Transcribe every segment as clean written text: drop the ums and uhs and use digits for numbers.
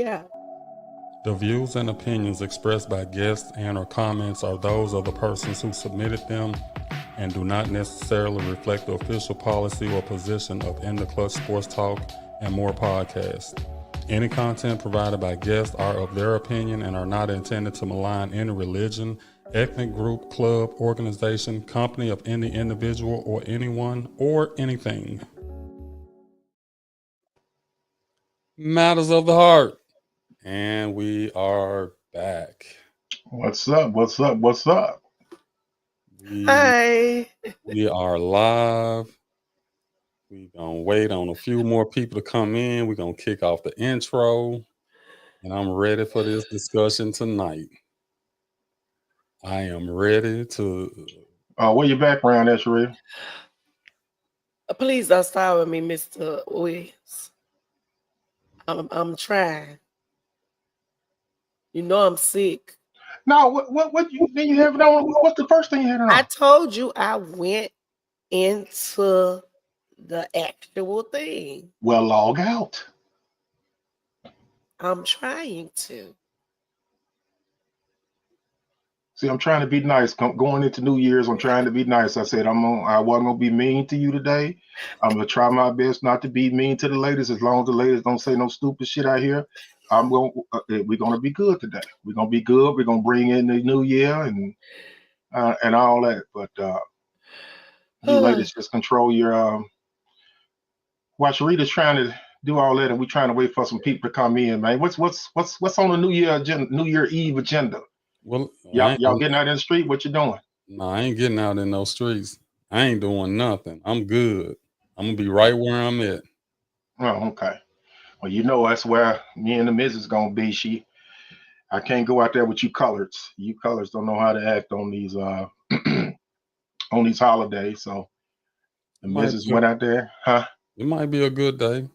Yeah. The views and opinions expressed by guests and or comments are those of the persons who submitted them and do not necessarily reflect the official policy or position of In the Clutch Sports Talk and More podcasts. Any content provided by guests are of their opinion and are not intended to malign any religion, ethnic group, club, organization, company of any individual or anyone or anything. Matters of the heart. And we are back. What's up? What's up? What's up? Hi. We are live. We're going to wait on a few more people to come in. We're going to kick off the intro. And I'm ready for this discussion tonight. I am ready to... Where your background at, Sheree? Please don't start with me, Mr. Williams. I'm trying. You know I'm sick. No, what you have it on? What's the first thing you had it on? I told you I went into the actual thing. Well, log out. I'm trying to. See, I'm trying to be nice. Going into New Year's, I'm trying to be nice. I said I wasn't gonna be mean to you today. I'm gonna try my best not to be mean to the ladies. As long as the ladies don't say no stupid shit out here, we're gonna be good today. We're gonna be good. We're gonna bring in the new year and all that. But you ladies just control your. While Sharita's trying to do all that, and we're trying to wait for some people to come in, man. What's on the New Year agenda? New Year Eve agenda? Well, y'all getting out in the street? What you doing? No, I ain't getting out in those streets. I ain't doing nothing. I'm good. I'm gonna be right where I'm at. Oh, okay. Well, you know that's where me and the missus gonna be. I can't go out there with you coloreds. You coloreds don't know how to act on these on these holidays. So the missus went out there, huh? It might be a good day.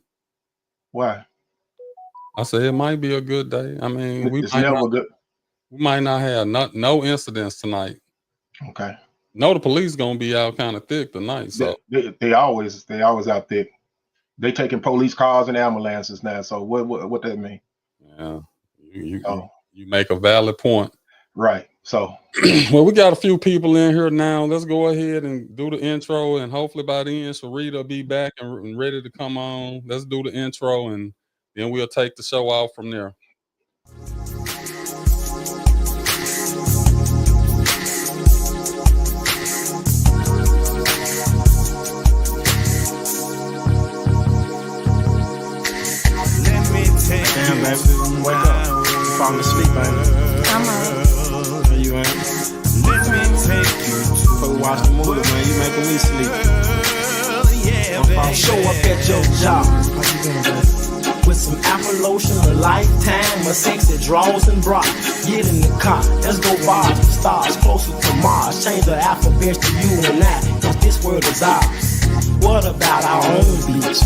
Why? I said it might be a good day. I mean, we might not have no incidents tonight. Okay. No, the police gonna be out kind of thick tonight. So they always out thick. They taking police cars and ambulances now. So what that mean? Yeah, you make a valid point. Right. So well, we got a few people in here now. Let's go ahead and do the intro, and hopefully by then Sharita will be back and ready to come on. Let's do the intro, and then we'll take the show off from there. Damn, baby, wake up. Falling asleep, baby. Come on. Where you at? Let me take you to watch the movie, man. You making me sleep. Show up at your job. How you doing, baby? With some apple lotion, a lifetime of sexy draws and bras. Get in the car, let's go bars and stars closer to Mars. Change the alphabet to you and I, cause this world is ours. What about our own beach?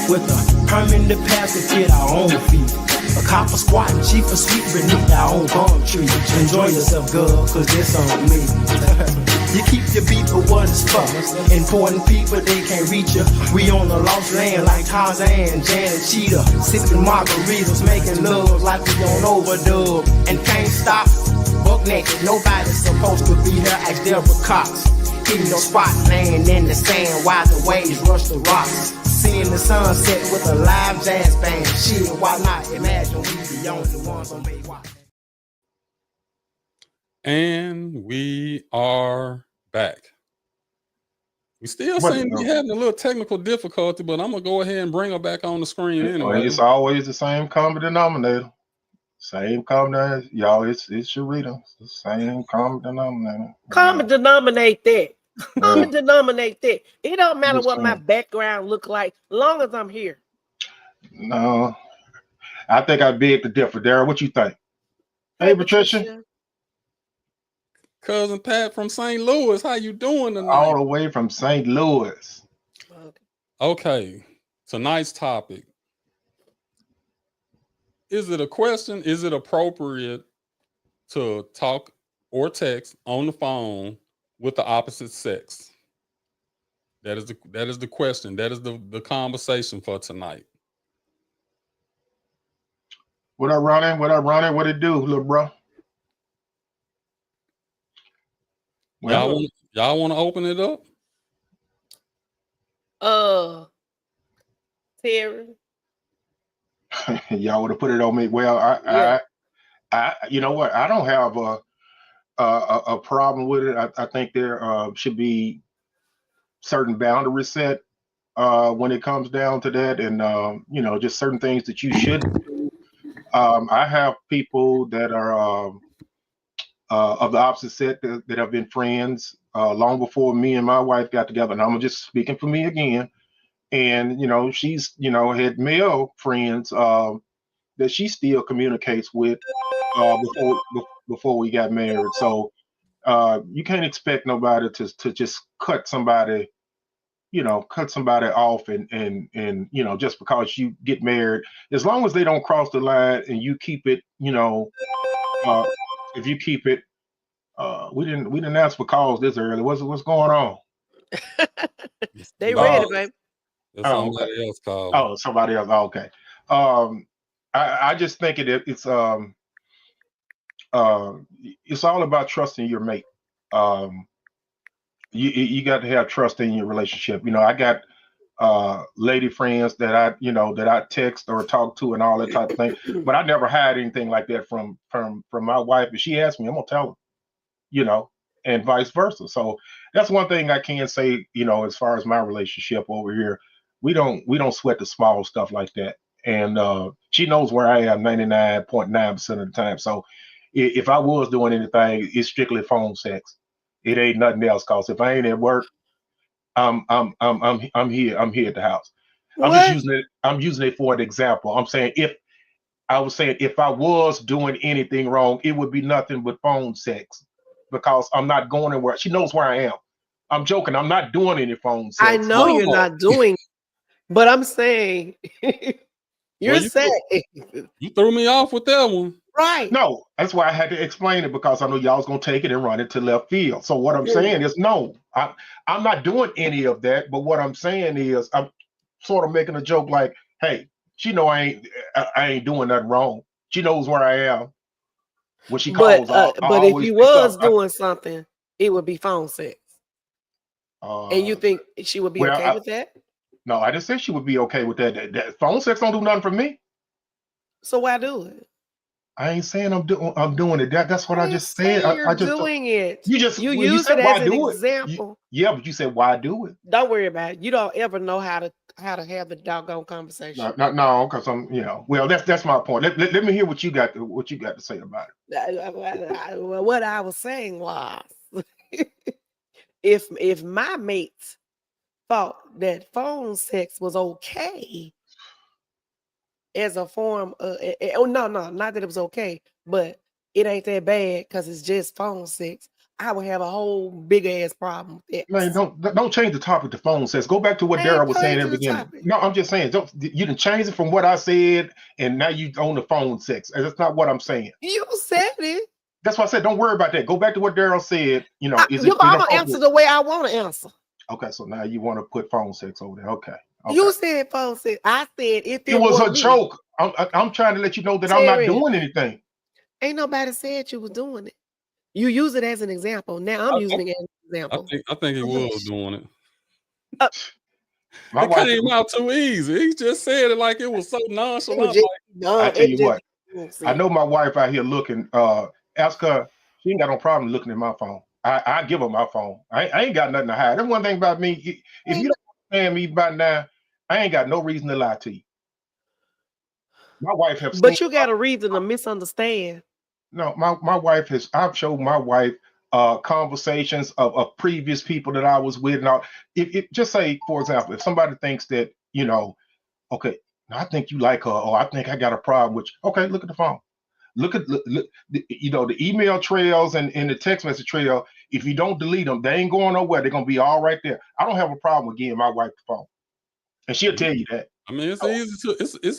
With a permanent deposit to our own feet. A copper squat and chief of sweet beneath our own palm tree. Enjoy yourself, girl, cause this on me. You keep your beat for what it's for. Important people, they can't reach you. We on the lost land like Tarzan, Janet Cheetah. Sipping margaritas, making love like we on overdub. And can't stop, buck naked. Nobody's supposed to be here, ask Deborah Cox. Hitting your spot, laying in the sand while the waves rush the rocks. Seeing the sunset with a live jazz band. Shit, why not? Imagine we the only ones on Baywatch. And we are back. We still seem to be having a little technical difficulty, but I'm gonna go ahead and bring her back on the screen anyway. It's always the same common denominator. Same common, y'all. It's Sharita. It's the same common denominator. Common denominate that. Common denominate that. It don't matter what my background look like, long as I'm here. No, I think I beg to differ. Darryl, what you think? Hey, Patricia. Cousin Pat from St. Louis, how you doing tonight? All the way from St. Louis. Okay, tonight's topic. Is it a question? Is it appropriate to talk or text on the phone with the opposite sex? That is the question. That is the conversation for tonight. What up, Ronnie? What up, Ronnie? What it do, little bro? Well, Y'all want to open it up? Terry. y'all would have put it on me. Well, I you know what? I don't have a problem with it. I think there should be certain boundaries set when it comes down to that, and you know, just certain things that you shouldn't do. I have people that are of the opposite set that have been friends long before me and my wife got together. And I'm just speaking for me again. And you know, she's had male friends that she still communicates with before we got married. So you can't expect nobody to just cut somebody off and you know, just because you get married, as long as they don't cross the line and you keep it, you know, if you keep it, we didn't ask for calls this early. What's going on? They ready, baby. Somebody else called. Oh, somebody else. Oh, okay. I just think it's all about trusting your mate. You got to have trust in your relationship. You know, I got lady friends that I text or talk to and all that type of thing, but I never had anything like that from my wife. If she asks me, I'm gonna tell her, you know, and vice versa. So that's one thing I can say, you know, as far as my relationship over here, we don't sweat the small stuff like that. And she knows where I am 99.9% of the time. So if I was doing anything, it's strictly phone sex. It ain't nothing else. Cause if I ain't at work, I'm here at the house. I'm using it for an example. I'm saying if I was doing anything wrong, it would be nothing but phone sex, because I'm not going anywhere. She knows where I am. I'm joking. I'm not doing any phone sex. I know you're not doing, but I'm saying you're saying you threw me off with that one. Right. No, that's why I had to explain it, because I know y'all was gonna take it and run it to left field. So what I'm saying is, no, I'm not doing any of that. But what I'm saying is, I'm sort of making a joke like, hey, she know I ain't doing nothing wrong. She knows where I am. When she calls, but if you was doing something, it would be phone sex. And you think she would be okay with that? No, I didn't say she would be okay with that. That phone sex don't do nothing for me. So why do it? I ain't saying I'm doing it. That's what I just said. You're doing it. You use it as an example. Yeah, but you said why do it? Don't worry about it. You don't ever know how to have the doggone conversation. No, because I'm, you know. Well, that's my point. Let me hear what you got to say about it. What I was saying was, if my mates thought that phone sex was okay as a form of, no, not that it was okay, but it ain't that bad because it's just phone sex, I would have a whole big ass problem with it. Man, don't change the topic to phone sex. Go back to what Daryl was saying in the beginning. Topic. No, I'm just saying, you didn't change it from what I said, and now you own the phone sex. That's not what I'm saying. You said it. That's why I said don't worry about that. Go back to what Daryl said. You know, I'm gonna answer the way I want to answer. Okay, so now you want to put phone sex over there. Okay. You said phone sex. I said if it was a joke. I'm trying to let you know that I'm not doing anything. Ain't nobody said you was doing it. You use it as an example. Now I'm using it as an example. I think he was doing it. My it came out too easy. He just said it like it was so nonchalant. I tell you what, I know my wife out here looking. Ask her. She ain't got no problem looking at my phone. I give her my phone. I ain't got nothing to hide. That's one thing about me. If you don't understand me by now, I ain't got no reason to lie to you. My wife has. But you got a reason to misunderstand. No, my wife has. I've showed my wife conversations of previous people that I was with. And all. If just say, for example, if somebody thinks that, you know, okay, I think you like her, or I think I got a problem with you. Okay, look at the phone. Look, you know, the email trails and the text message trail. If you don't delete them, they ain't going nowhere. They're gonna be all right there. I don't have a problem with giving my wife the phone, and she'll tell you that. I mean, it's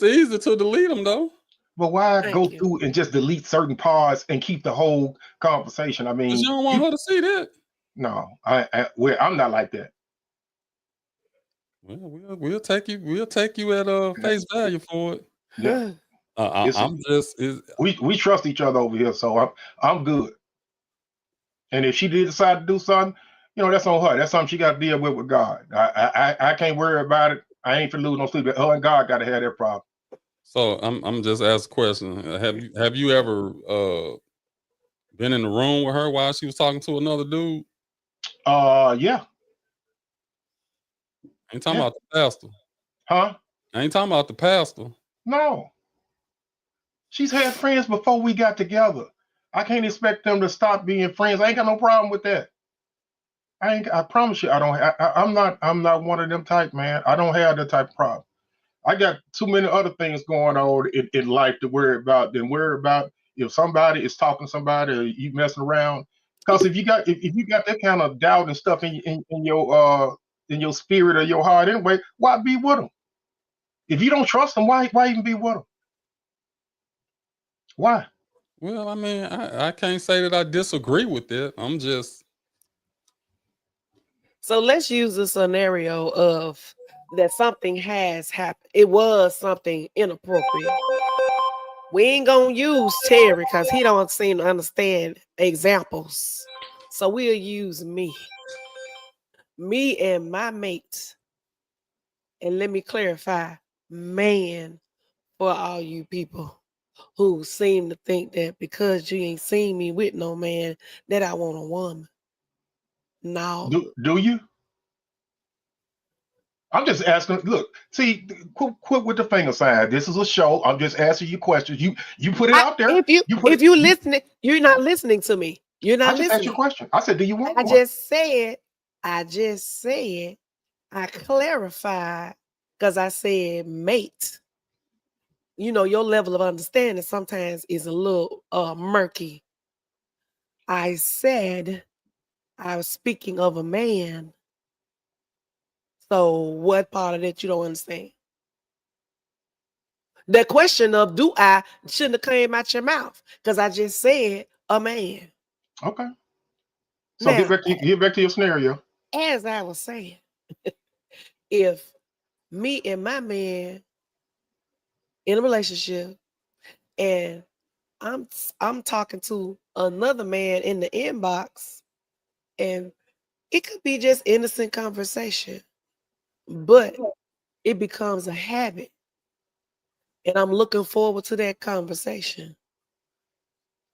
easy to delete them though. But why go through and just delete certain parts and keep the whole conversation? I mean, you don't want her to see that. No, I'm not like that. Well, we'll take you at face value for it. Yeah. I'm just we trust each other over here, so I'm good. And if she did decide to do something, that's on her. That's something she got to deal with God. I can't worry about it. I ain't for lose no sleep. But her and God got to have that problem. so I'm just asking a question. Have you ever been in the room with her while she was talking to another dude? Yeah. I ain't talking about the pastor. Huh? I ain't talking about the pastor. No. She's had friends before we got together. I can't expect them to stop being friends. I ain't got no problem with that. I promise you, I don't. I'm not one of them type, man. I don't have that type of problem. I got too many other things going on in life to worry about than worry about if somebody is talking to somebody or you messing around. Because if you got that kind of doubt and stuff in your spirit or your heart anyway, why be with them? If you don't trust them, why even be with them? Why? Well, I mean, I can't say that I disagree with it. I'm just. So let's use a scenario of that something has happened. It was something inappropriate. We ain't gonna use Terry because he don't seem to understand examples. So we'll use me and my mate. And let me clarify, man, for all you people who seem to think that because you ain't seen me with no man that I want a woman. No. Do you? I'm just asking. Look, see, quit with the finger sign. This is a show. I'm just asking you questions. You put it out there. If you listening, you're not listening to me. You're not I just asked you a question. I said, do you want one? I just said, I clarified because I said mate. Your level of understanding sometimes is a little murky. I said I was speaking of a man. So what part of that you don't understand? The question of shouldn't have came out your mouth because I just said a man. Okay. So now, get back to your scenario. As I was saying, if me and my man in a relationship and I'm talking to another man in the inbox and it could be just innocent conversation, but it becomes a habit. And I'm looking forward to that conversation.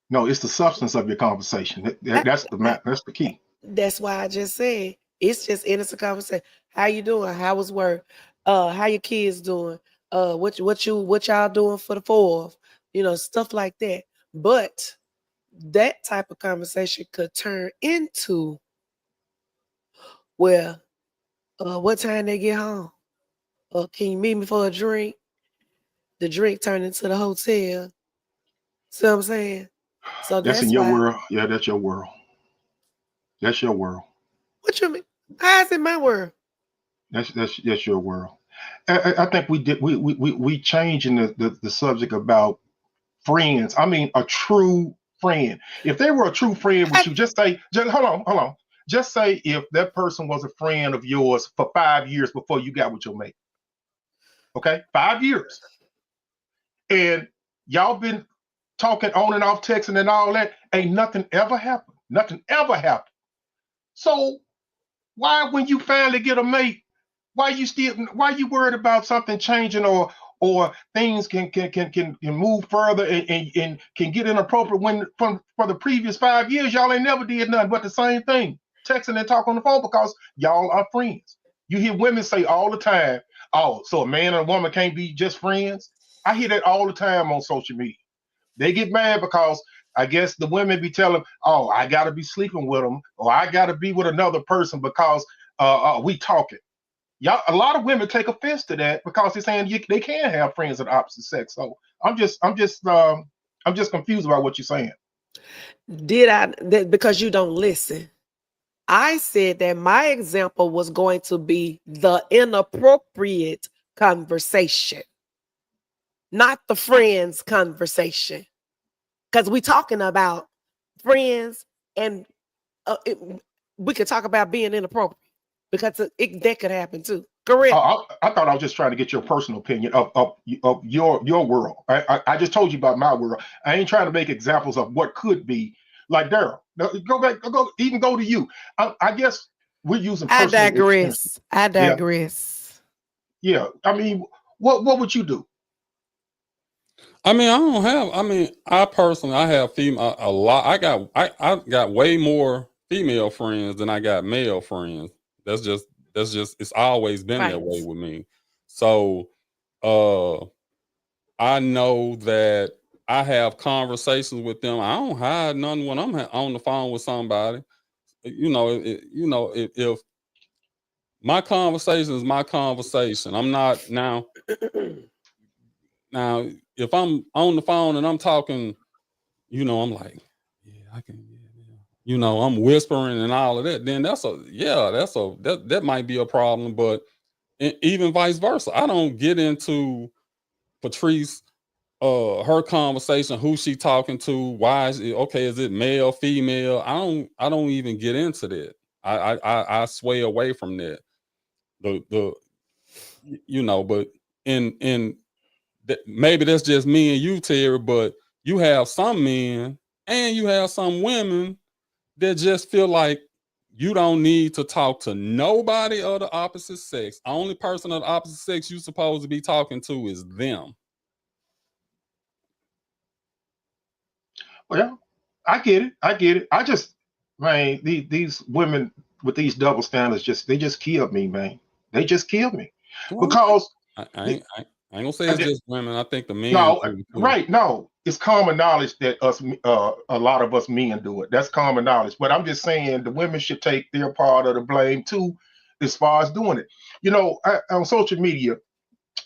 No, it's the substance of your conversation. That's the key. That's why I just said it's just innocent conversation. How you doing? How was work? How your kids doing? What y'all doing for the 4th? Stuff like that. But that type of conversation could turn into, well, what time they get home? Can you meet me for a drink? The drink turned into the hotel. See what I'm saying? So that's in your world. Yeah, that's your world. That's your world. What you mean? How is it my world? That's your world. I think we changing the subject about friends. I mean, a true friend. If they were a true friend with you, just hold on. Just say if that person was a friend of yours for 5 years before you got with your mate. Okay, 5 years. And y'all been talking on and off, texting and all that. Ain't nothing ever happened. Nothing ever happened. So why, when you finally get a mate, why you worried about something changing or things can move further and can get inappropriate when for the previous 5 years y'all ain't never did nothing but the same thing, texting and talking on the phone because y'all are friends. You hear women say all the time, oh, so a man and a woman can't be just friends. I hear that all the time on social media. They get mad because I guess the women be telling, oh, I gotta be sleeping with them or I gotta be with another person because we talking. Y'all, a lot of women take offense to that because they're saying they can have friends of the opposite sex. So I'm just confused about what you're saying. Because you don't listen. I said that my example was going to be the inappropriate conversation, not the friends conversation. Because we talking about friends and we could talk about being inappropriate because that could happen too. Correct. I thought I was just trying to get your personal opinion of your world. I just told you about my world. I ain't trying to make examples of what could be. Like Daryl, go back, go to you. I guess we're using I personal digress. I Yeah, digress. yeah. I mean, what would you do? I mean, I personally, I have female a lot. I got way more female friends than I got male friends. That's just it's always been that way Right. with me. So, I know that I have conversations with them. I don't hide none when I'm on the phone with somebody. You know, if my conversation is my conversation, I'm not now. Now, if I'm on the phone and I'm talking, I'm like, yeah, I can, yeah. I'm whispering and all of that. Then that might be a problem. But even vice versa, I don't get into Patrice, her conversation, who she talking to, why is it okay? Is it male, female? I don't even get into that. I sway away from that. But in maybe that's just me and you, Terry, but you have some men and you have some women that just feel like you don't need to talk to nobody of the opposite sex. Only person of the opposite sex you're supposed to be talking to is them. Well, I get it. I get it. I just, man, these women with these double standards they just killed me, man. They just killed me Well, because I ain't gonna say it's just women. I think the men no, do it too. right? No, it's common knowledge that a lot of us men do it. That's common knowledge. But I'm just saying the women should take their part of the blame too, as far as doing it. On social media,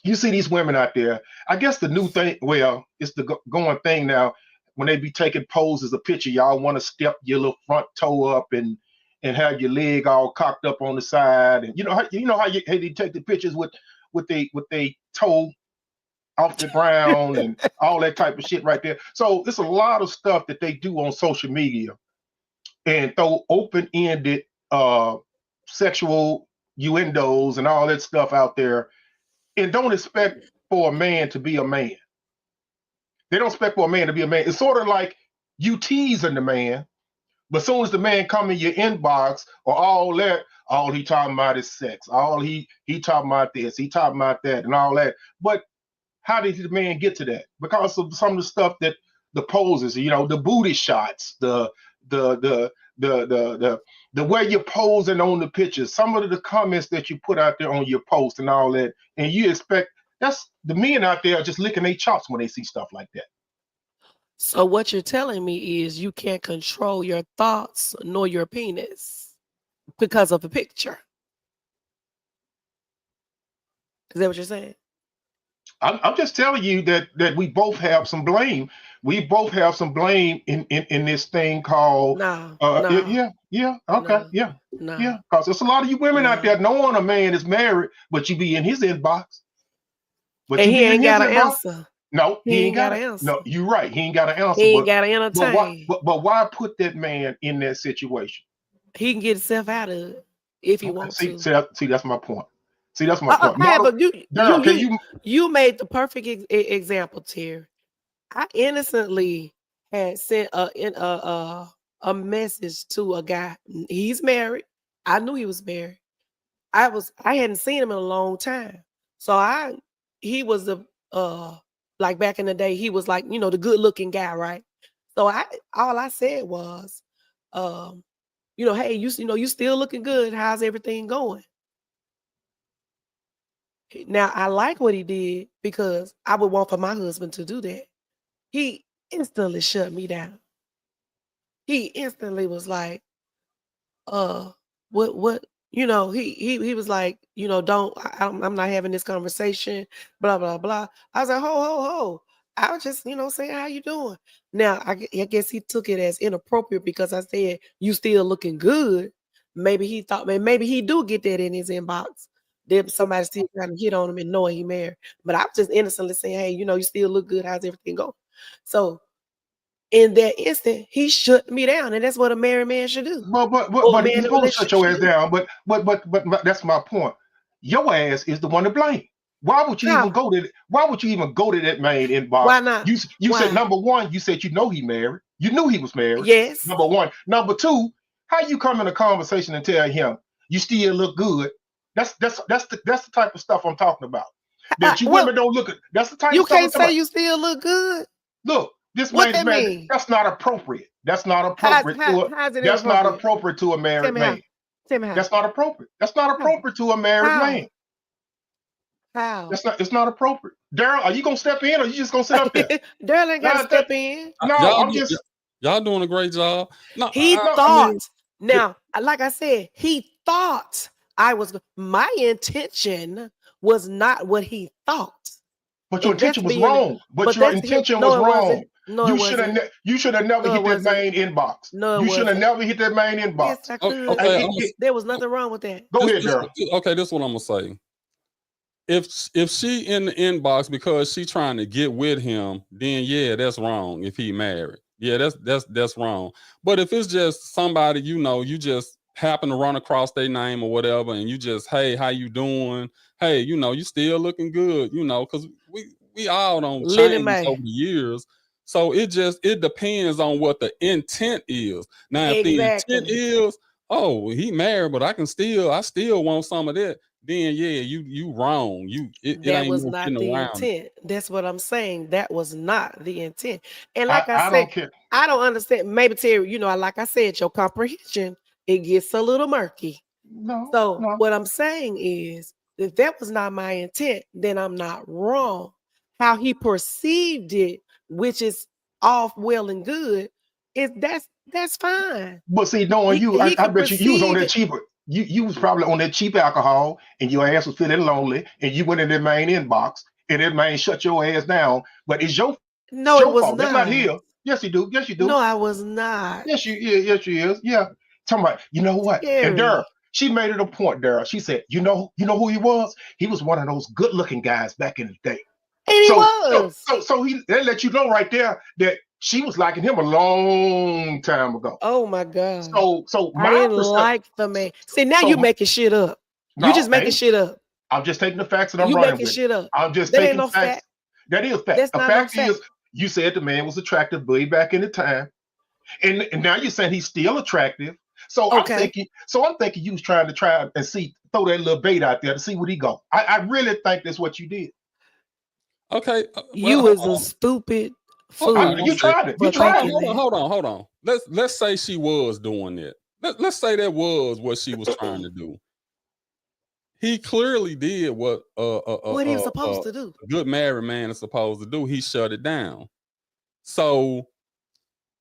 you see these women out there. I guess the new thing, well, it's the going thing now. When they be taking poses, a picture, y'all want to step your little front toe up and have your leg all cocked up on the side, and how they take the pictures with they toe off the ground and all that type of shit right there. So it's a lot of stuff that they do on social media and throw open-ended sexual innuendos and all that stuff out there, and don't expect for a man to be a man. They don't expect for a man to be a man. It's sort of like you teasing the man, but as soon as the man come in your inbox or all that, all he talking about is sex. All he talking about this, he talking about that, and all that. But how did the man get to that? Because of some of the stuff that the poses, the booty shots, the way you're posing on the pictures, some of the comments that you put out there on your post and all that, and you expect that's the men out there are just licking their chops when they see stuff like that. So what you're telling me is you can't control your thoughts nor your penis because of a picture. Is that what you're saying? I'm just telling you that we both have some blame. We both have some blame in this thing called No. yeah, okay, yeah. Because there's a lot of you women out there knowing a man is married, but you be in his inbox. But and he ain't got an answer. No, he ain't got an answer. No, you're right. He ain't got an answer. He ain't got to entertain. But why put that man in that situation? He can get himself out of it if he wants to. See, that's my point. See, that's my point. You made the perfect example, Terry. I innocently had sent a message to a guy. He's married. I knew he was married. I hadn't seen him in a long time. So he was like back in the day, he was like, the good looking guy, right? So all I said was, hey, you still looking good. How's everything going? Now, I like what he did because I would want for my husband to do that. He instantly shut me down. He instantly was like, what, he was like, I'm not having this conversation, blah, blah, blah. I was like, ho. I was just, saying, how you doing? Now, I guess he took it as inappropriate because I said, you still looking good. Maybe he thought, maybe he do get that in his inbox. Then somebody still trying to hit on him and knowing he married. But I was just innocently saying, hey, you still look good. How's everything going? So in that instant, he shut me down. And that's what a married man should do. But he's supposed to shut your ass down. But that's my point. your ass is the one to blame. Why would you How? even go to? Why would you even go to that main inbox? Why not? You Why? said number one. You said you know he married. You knew he was married. Yes. Number one. Number two. How you come in a conversation and tell him you still look good? That's the type of stuff I'm talking about. That you Well, women don't look at. That's the type you of stuff I'm can't talking say about. you still look good. Look, this What man's that married. mean? That's not appropriate. That's not appropriate How's it that's not inappropriate? appropriate to a married man. Tell me how. That's not appropriate. That's not appropriate to a married How? man. How? It's not appropriate. Daryl, are you gonna step in or you just gonna sit up there? Daryl ain't gotta step in. No, y'all doing a great job. No, He I thought. mean, Now, like I said, he thought I was. My intention was not what he thought. But your And that's intention was being- wrong. But your intention no, was it wrong. wasn't. No, You it should wasn't. have you should have never No, hit it that main inbox. No, it You should have wasn't. never hit that main inbox. Yes, I could. Okay, There was nothing wrong with that. Go ahead, Daryl. Okay, this is what I'm gonna say. If she in the inbox because she trying to get with him, then yeah, that's wrong. If he married, yeah, that's wrong. But if it's just somebody you just happen to run across their name or whatever, and you just, hey, how you doing? Hey, you still looking good, because we all don't change over the years. So it depends on what the intent is. Now, if the intent is, oh, he married, but I still want some of that, then yeah, you wrong. That was not the intent. That's what I'm saying. That was not the intent. And like I said, don't care. I don't understand. Maybe Terry, like I said, your comprehension, it gets a little murky. No. What I'm saying is, if that was not my intent, then I'm not wrong. How he perceived it, which is all well and good, that's fine. But see, knowing I bet you was on that cheaper. You was probably on that cheap alcohol, and your ass was feeling lonely, and you went in that main inbox, and that man shut your ass down. But it's your no, it was fault. not. That's not here. Yes, you do. Yes, you do. No, I was not. Yes, yes, she is. Yeah. Talking about, you know what? Scary. And Daryl, she made it a point, Daryl. She said, you know who he was? He was one of those good-looking guys back in the day. And he was. So they let you know right there that she was liking him a long time ago. Oh my God. So I didn't like the man. See, now you making shit up. You just making shit up. I'm just taking the facts and I'm you running making with shit up. I'm just that taking ain't no facts. Fact. That is fact. That's the not fact no is, fact. you said the man was attractive way back in the time, and now you're saying he's still attractive. So okay. I'm thinking you was trying to throw that little bait out there to see what he go. I really think that's what you did. Okay, you was a stupid fool. You tried it. You tried it. Hold on. Let's say she was doing it. Let's say that was what she was trying to do. He clearly did what he was supposed to do. A good married man is supposed to do. He shut it down. So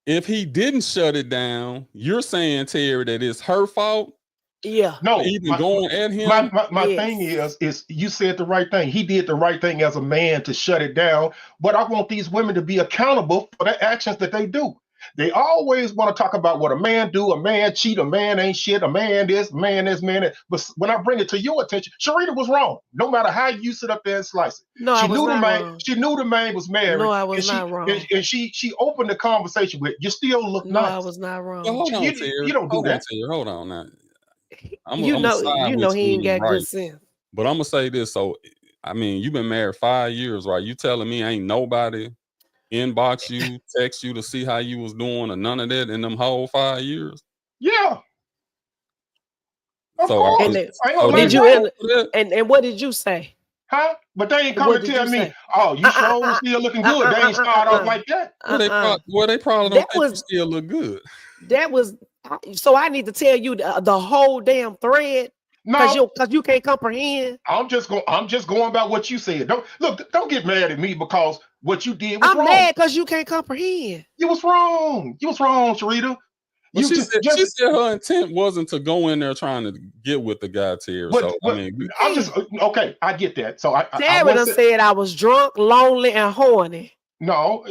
if he didn't shut it down, you're saying, Terry, that it's her fault? Yeah. No, even going at him. My thing is you said the right thing. He did the right thing as a man to shut it down. But I want these women to be accountable for the actions that they do. They always want to talk about what a man do, a man cheat, a man ain't shit, a man this, man this, man that. But when I bring it to your attention, Sharita was wrong. No matter how you sit up there and slice it. No, she I was knew not the man. wrong. She knew the man was married. No, I was not wrong. And she opened the conversation with, you still look nice. No, I was not wrong. Well, hold on, you, Terry. You don't do that. Terry. Hold on now. You know he ain't got good sense. But I'm gonna say this. So, I mean, you've been married 5 years, right? You telling me ain't nobody inbox you, text you to see how you was doing, or none of that in them whole 5 years? Yeah. Of so course. And what did you say? Huh? But they ain't come and tell me, oh, you sure still looking good. They ain't start off like that. Well, they probably don't think you still look good. That was so I need to tell you the whole damn thread. No, because you can't comprehend. I'm just going about what you said. Don't get mad at me because what you did was wrong. I'm mad because you can't comprehend. You was wrong. You was wrong, Sharita. Well, she said her intent wasn't to go in there trying to get with the guy, Terry. I'm just okay. I get that. So Terry done said I was drunk, lonely, and horny. No,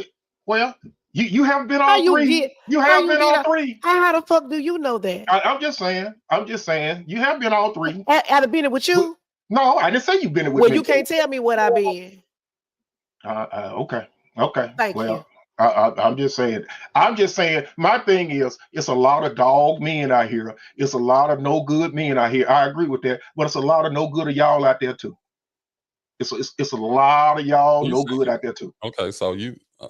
well, you haven't been all three. You haven't been all three. How the fuck do you know that? I'm just saying. You have been all three. I've been it with you. No, I didn't say you've been it with me. Well, you can't tell me what I've been. Okay. Thank you. I'm just saying. I'm just saying. My thing is, it's a lot of dog men out here. It's a lot of no good men out here. I agree with that, but it's a lot of no good of y'all out there too. It's a lot of y'all no good out there too. Okay, so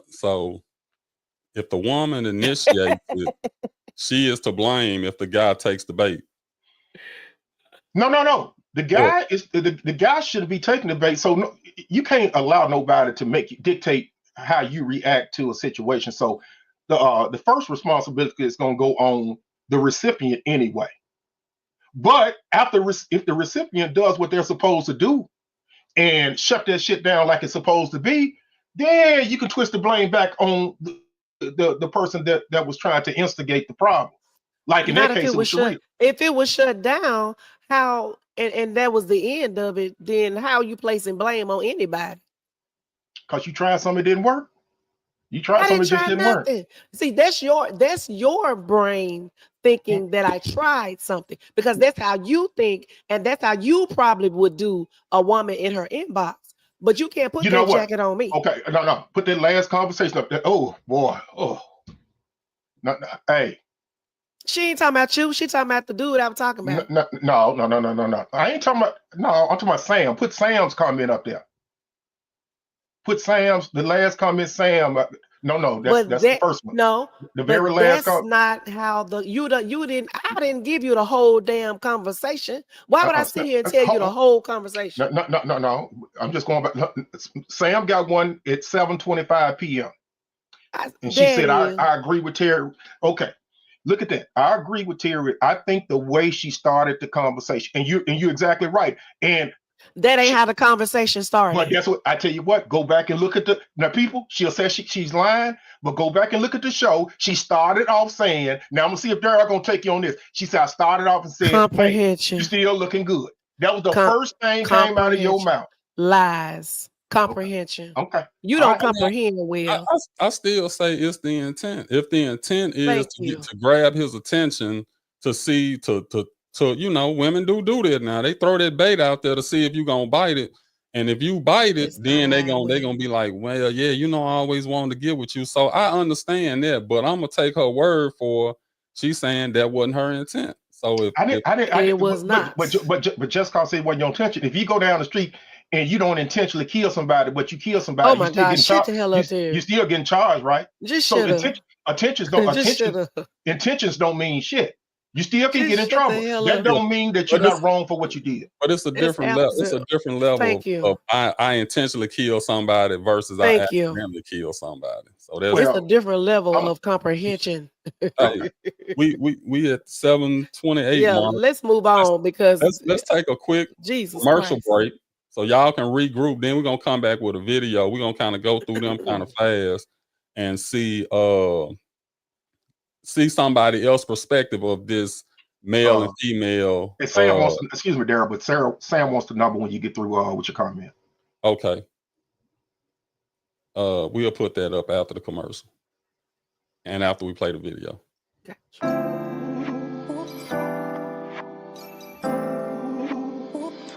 so if the woman initiates it, she is to blame if the guy takes the bait. No. The guy is the guy shouldn't be taking the bait. So no, you can't allow nobody to make you dictate how you react to a situation. So the first responsibility is going to go on the recipient anyway. But if the recipient does what they're supposed to do and shut that shit down like it's supposed to be, then you can twist the blame back on the person that was trying to instigate the problem. Like in that case, it was Sharia. If it was shut down, how and that was the end of it, then how are you placing blame on anybody? Because you tried something, it didn't work. You tried something, it just didn't work. See, that's your brain thinking that I tried something, because that's how you think, and that's how you probably would do a woman in her inbox. But you can't put that jacket on me. Okay, no. Put that last conversation up there. Oh boy. Oh. No, hey. She ain't talking about you. She talking about the dude I was talking about. No. I ain't talking about. No, I'm talking about Sam. Put Sam's comment up there. Put Sam's the last comment. Sam. No. That's the first one. No, the very last. That's not how I didn't give you the whole damn conversation. Why would I sit here and tell you the whole conversation? No. I'm just going back. Sam got one at 7:25 p.m. And she said, I agree with Terry. Okay. Look at that. I agree with Terry. I think the way she started the conversation, and you're exactly right. And that ain't how the conversation started. But guess what? I tell you what, go back and look at now people, she'll say she's lying, but go back and look at the show. She started off saying, now I'm gonna see if Daryl gonna take you on this. She said, I started off and said, comprehension. Hey, you're still looking good. That was the first thing came out of your mouth. Lies. Comprehension. Okay. You don't comprehend well. I still say it's the intent. If the intent is to grab his attention, to see to women do that now. They throw that bait out there to see if you gonna bite it. And if you bite it, then they gonna be like, well, yeah, I always wanted to get with you. So I understand that, but I'm gonna take her word for she's saying that wasn't her intent. So it was not. But just cause it wasn't your intention. If you go down the street and you don't intentionally kill somebody, but you kill somebody, oh my God, shit the hell up there. You're still getting charged, right? Just so intentions don't mean shit. You still can get in trouble. That don't mean that you're not wrong for what you did. But it's a different level. It's a different level of I intentionally kill somebody versus I accidentally kill somebody. So it's a different level of comprehension. Hey, we at 7:28. Yeah, let's move on because let's take a quick commercial break so y'all can regroup. Then we're gonna come back with a video. We're gonna kind of go through them kind of fast and see somebody else's perspective of this male and female. And Sam wants to, excuse me, Daryl, but Sam wants the number when you get through with your comment. Okay. We'll put that up after the commercial and after we play the video.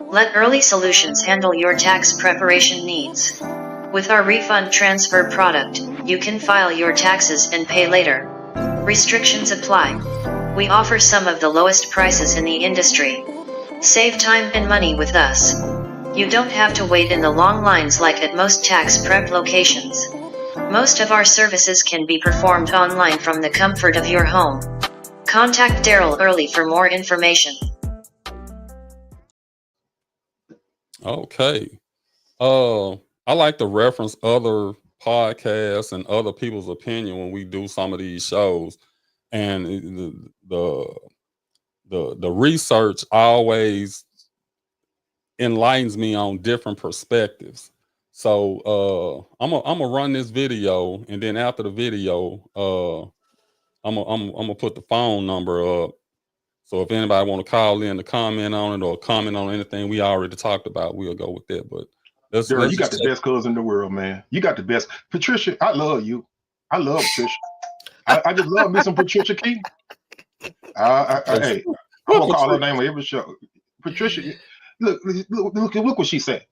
Let Early Solutions handle your tax preparation needs. With our refund transfer product, you can file your taxes and pay later. Restrictions apply. We offer some of the lowest prices in the industry. Save time and money with us. You don't have to wait in the long lines like at most tax prep locations. Most of our services can be performed online from the comfort of your home. Contact Daryl Early for more information. Okay. I like to reference other podcasts and other people's opinion when we do some of these shows, and the research always enlightens me on different perspectives. So I'm gonna run this video, and then after the video, I'm gonna put the phone number up. So if anybody want to call in to comment on it or comment on anything we already talked about, we'll go with that. But Daryl, you got the best cousin in the world, man. You got the best. Patricia, I love you. I love Patricia. I just love me some Patricia Key. Hey, I'm gonna call her name on every show. Patricia, look what she said.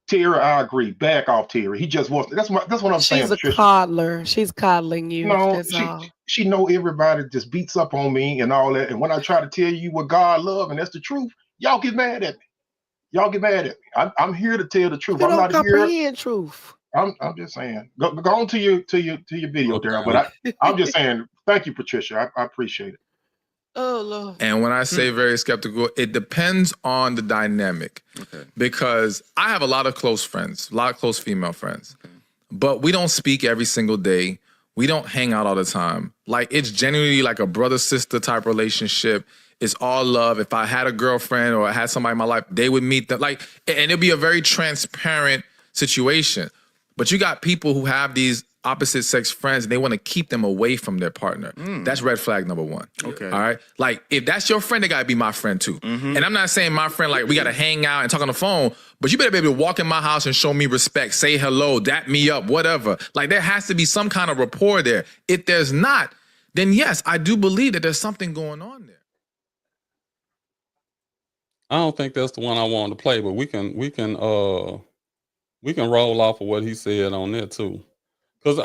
Terry, I agree. Back off, Terry. He just wants. That's what I'm saying, She's a Patricia. coddler. She's coddling you. No, That's all. she know everybody just beats up on me and all that. And when I try to tell you what God love and that's the truth, y'all get mad at me. Y'all get mad at me. I'm here to tell the truth. You I'm don't not here. comprehend truth. I'm just saying. Go on to your video, Okay. Daryl. But I'm just saying. Thank you, Patricia. I appreciate it. Oh Lord. And when I say very skeptical, it depends on the dynamic. Okay. Because I have a lot of close friends, a lot of close female friends. Okay. But we don't speak every single day. We don't hang out all the time. Like, it's genuinely like a brother-sister type relationship. It's all love. If I had a girlfriend or I had somebody in my life, they would meet them. Like, and it'd be a very transparent situation. But you got people who have these opposite sex friends and they want to keep them away from their partner. That's red flag number one. Okay. All right. Like, if that's your friend, they gotta be my friend too. And I'm not saying my friend, like, we gotta hang out and talk on the phone, but you better be able to walk in my house and show me respect, say hello, dap me up, whatever. Like, there has to be some kind of rapport there. If there's not, then yes, I do believe that there's something going on there. I don't think that's the one I wanted to play, but we can roll off of what he said on there too. Because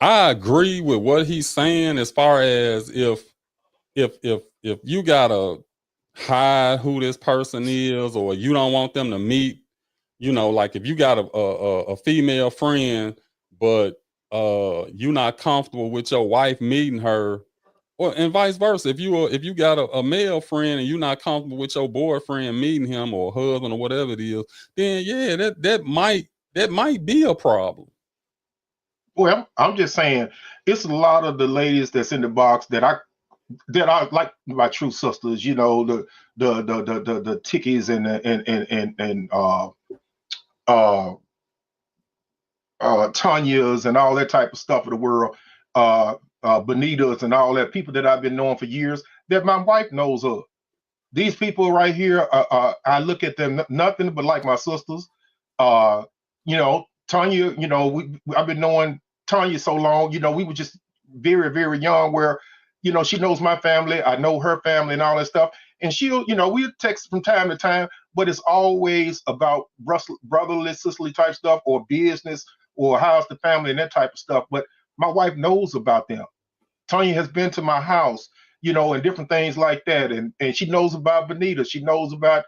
I agree with what he's saying as far as if you gotta hide who this person is or you don't want them to meet, you know, like if you got a female friend, but you're not comfortable with your wife meeting her, or and vice versa. If you got a male friend and you're not comfortable with your boyfriend meeting him or husband or whatever it is, then yeah, that might be a problem. Well, I'm just saying, it's a lot of the ladies that's in the box that I like my true sisters. You know, the Tickies and Tanya's and all that type of stuff of the world. Bonitas and all that, people that I've been knowing for years that my wife knows of. These people right here, I look at them nothing but like my sisters. You know, Tanya, you know, I've been knowing Tanya so long, you know, we were just very, very young where, you know, she knows my family, I know her family and all that stuff. And she'll, you know, we'll text from time to time, but it's always about brotherly, sisterly type stuff or business or how's the family and that type of stuff. But my wife knows about them. Tanya has been to my house, you know, and different things like that. And she knows about Bonita. She knows about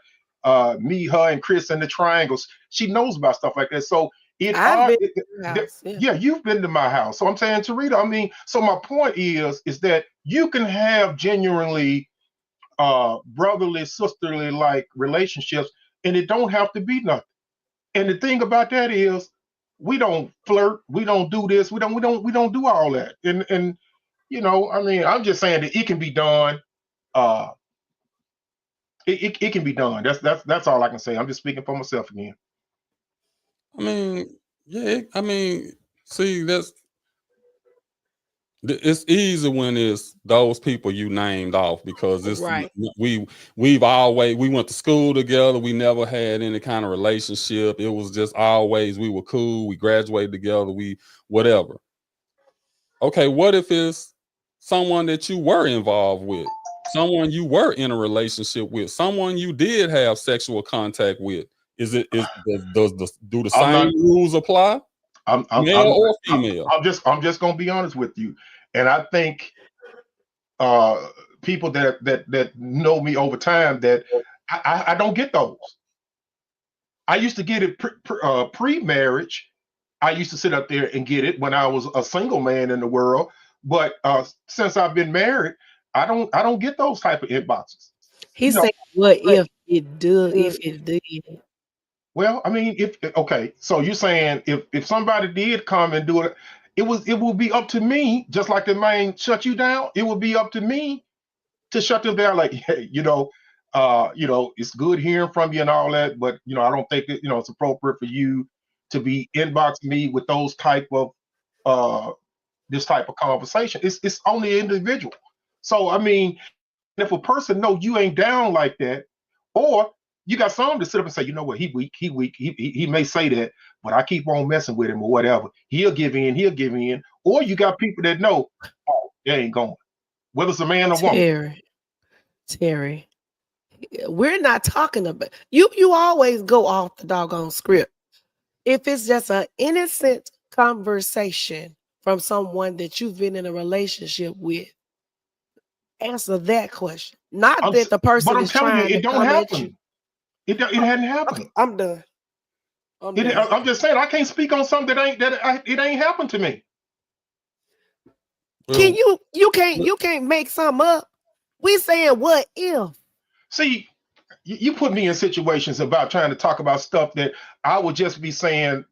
me, her, and Chris and the Triangles. She knows about stuff like that. So yeah, you've been to my house. So I'm saying, Tarita, I mean, so my point is that you can have genuinely brotherly, sisterly like relationships, and it don't have to be nothing. And the thing about that is, we don't flirt, we don't do this, we don't do all that. And you know, I mean, I'm just saying that it can be done. It can be done. That's all I can say. I'm just speaking for myself again. I mean, yeah, I mean, see, it's easy when it's those people you named off because it's right. We went to school together. We never had any kind of relationship. It was just always we were cool. We graduated together. We whatever. Okay, what if it's someone that you were involved with, someone you were in a relationship with, someone you did have sexual contact with? Do the same rules apply? Male or female? I'm just gonna be honest with you, and I think people that know me over time that I don't get those. I used to get it pre-marriage. I used to sit up there and get it when I was a single man in the world. But since I've been married, I don't get those type of inboxes. He's saying, what if it did? Well, I mean, okay, so you're saying if somebody did come and do it, it will be up to me, just like the man shut you down. It will be up to me to shut them down. Like, hey, you know, it's good hearing from you and all that, but you know, I don't think that, you know, it's appropriate for you to be inboxing me with those type of this type of conversation. It's only an individual. So I mean, if a person know you ain't down like that, or you got some to sit up and say, you know what, he weak. He may say that, but I keep on messing with him or whatever. He'll give in. Or you got people that know, oh, they ain't going. Whether it's a man or woman. Terry, we're not talking about you. You always go off the doggone script. If it's just an innocent conversation from someone that you've been in a relationship with, answer that question. Not that the But person I'm is telling you, trying to it don't come at you. happen. It hadn't Okay, happened. I'm done. I'm just saying I can't speak on something it ain't happened to me. Can you can't make something up? We saying what if? See, you put me in situations about trying to talk about stuff that I would just be saying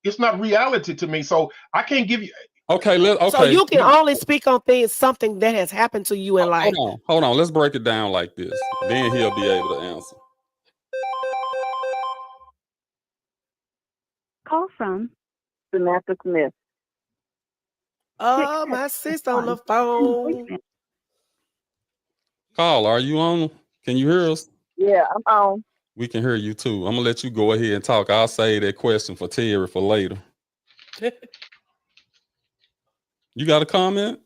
it's not reality to me, so I can't give you. Okay, So you can only speak on something that has happened to you in life. Hold on. Let's break it down like this. Then he'll be able to answer. Call from Samantha Smith. Oh, my sister on the phone. Call, are you on? Can you hear us? Yeah, I'm on. We can hear you too. I'm gonna let you go ahead and talk. I'll save that question for Terry for later. You got a comment?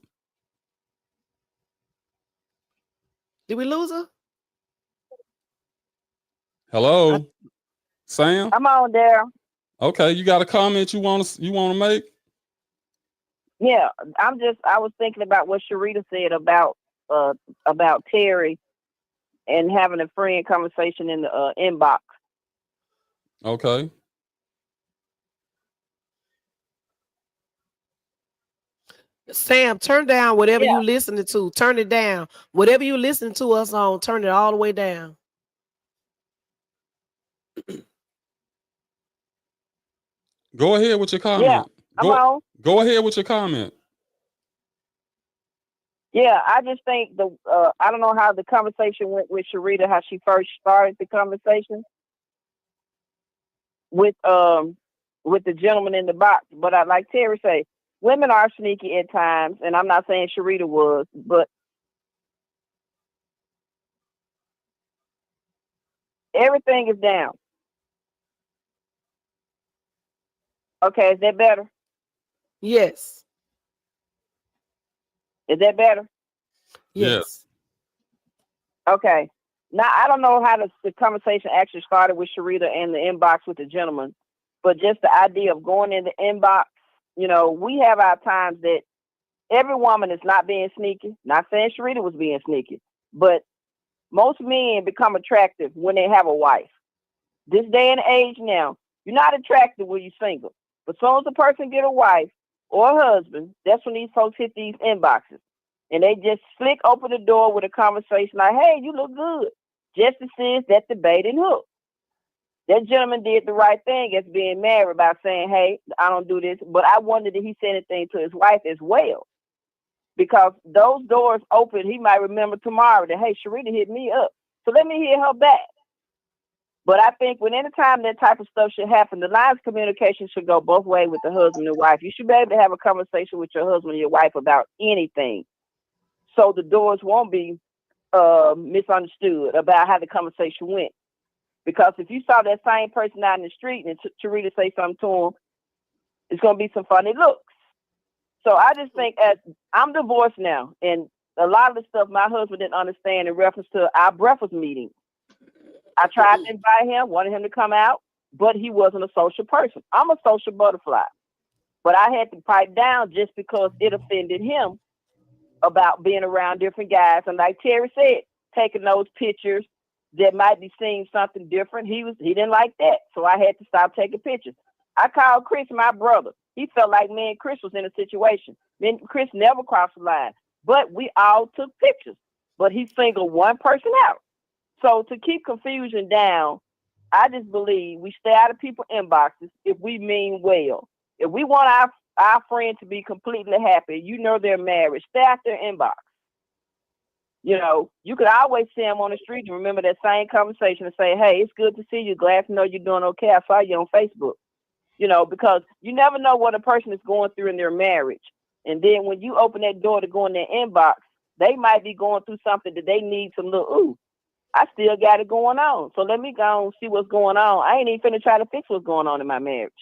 Did we lose her? Hello, Sam? I'm on there. Okay, you got a comment you want to make? Yeah, I was thinking about what Sharita said about Terry and having a friend conversation in the inbox. Okay. Sam, turn down whatever you listening to. Turn it down. Whatever you listening to us on, turn it all the way down. Go ahead with your comment. Yeah, go ahead with your comment. Yeah, I just think I don't know how the conversation went with Sharita, how she first started the conversation with the gentleman in the box. But I like Terry say, women are sneaky at times, and I'm not saying Sharita was, but everything is down. Okay, is that better? Yes. Is that better? Yes. Okay. Now, I don't know how the conversation actually started with Sharita and the inbox with the gentleman, but just the idea of going in the inbox, we have our times that every woman is not being sneaky. Not saying Sharita was being sneaky, but most men become attractive when they have a wife. This day and age now, you're not attractive when you're single. But as soon as a person get a wife or a husband, that's when these folks hit these inboxes. And they just slick open the door with a conversation like, hey, you look good. Just to see that the bait and hook. That gentleman did the right thing as being married by saying, hey, I don't do this. But I wondered if he said anything to his wife as well. Because those doors open, he might remember tomorrow that, hey, Sharita hit me up. So let me hit her back. But I think when any time that type of stuff should happen, the lines of communication should go both ways with the husband and wife. You should be able to have a conversation with your husband and your wife about anything. So the doors won't be misunderstood about how the conversation went. Because if you saw that same person out in the street and Sharita say something to him, it's going to be some funny looks. So I just think I'm divorced now. And a lot of the stuff my husband didn't understand in reference to our breakfast meeting. I tried to invite him, wanted him to come out, but he wasn't a social person. I'm a social butterfly. But I had to pipe down just because it offended him about being around different guys. And like Terry said, taking those pictures that might be seeing something different. He didn't like that. So I had to stop taking pictures. I called Chris, my brother. He felt like me and Chris was in a situation. Me and Chris never crossed the line, but we all took pictures. But he singled one person out. So to keep confusion down, I just believe we stay out of people's inboxes if we mean well. If we want our friend to be completely happy, they're married, stay out their inbox. You could always see them on the street and remember that same conversation and say, hey, it's good to see you. Glad to know you're doing okay. I saw you on Facebook. Because you never know what a person is going through in their marriage. And then when you open that door to go in their inbox, they might be going through something that they need some little, I still got it going on. So let me go and see what's going on. I ain't even finna try to fix what's going on in my marriage.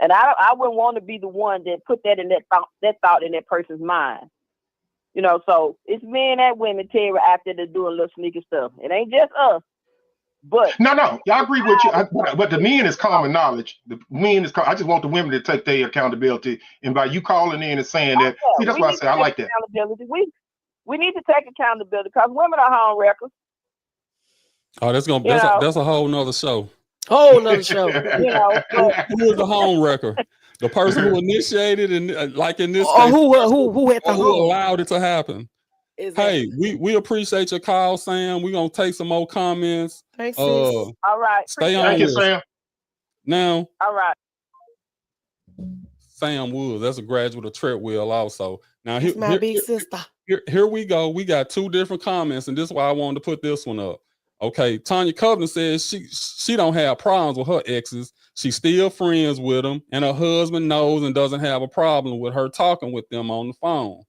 And I wouldn't want to be the one that put that thought in that person's mind. You know, so it's men and women, Terry, out there that doing little sneaky stuff. It ain't just us. But No, I agree with you. But the men is common knowledge. The men is. I just want the women to take their accountability. And by you calling in and saying that, see, that's why I say I like that. Accountability. We need to take accountability because women are home wreckers. Oh, that's a whole nother show. Whole nother show. You know, who is the home wrecker? The person who initiated and like in this or case, who had the who allowed it to happen. Exactly. Hey, we appreciate your call, Sam. We're gonna take some more comments. Thanks, sis. All right. Stay on. Thank you, Sam. Now, all right. Sam Woods, that's a graduate of Treadwell also. Now That's my big sister. Here we go. We got two different comments, and this is why I wanted to put this one up. Okay, Tanya Covenant says she don't have problems with her exes. She's still friends with them, and her husband knows and doesn't have a problem with her talking with them on the phone.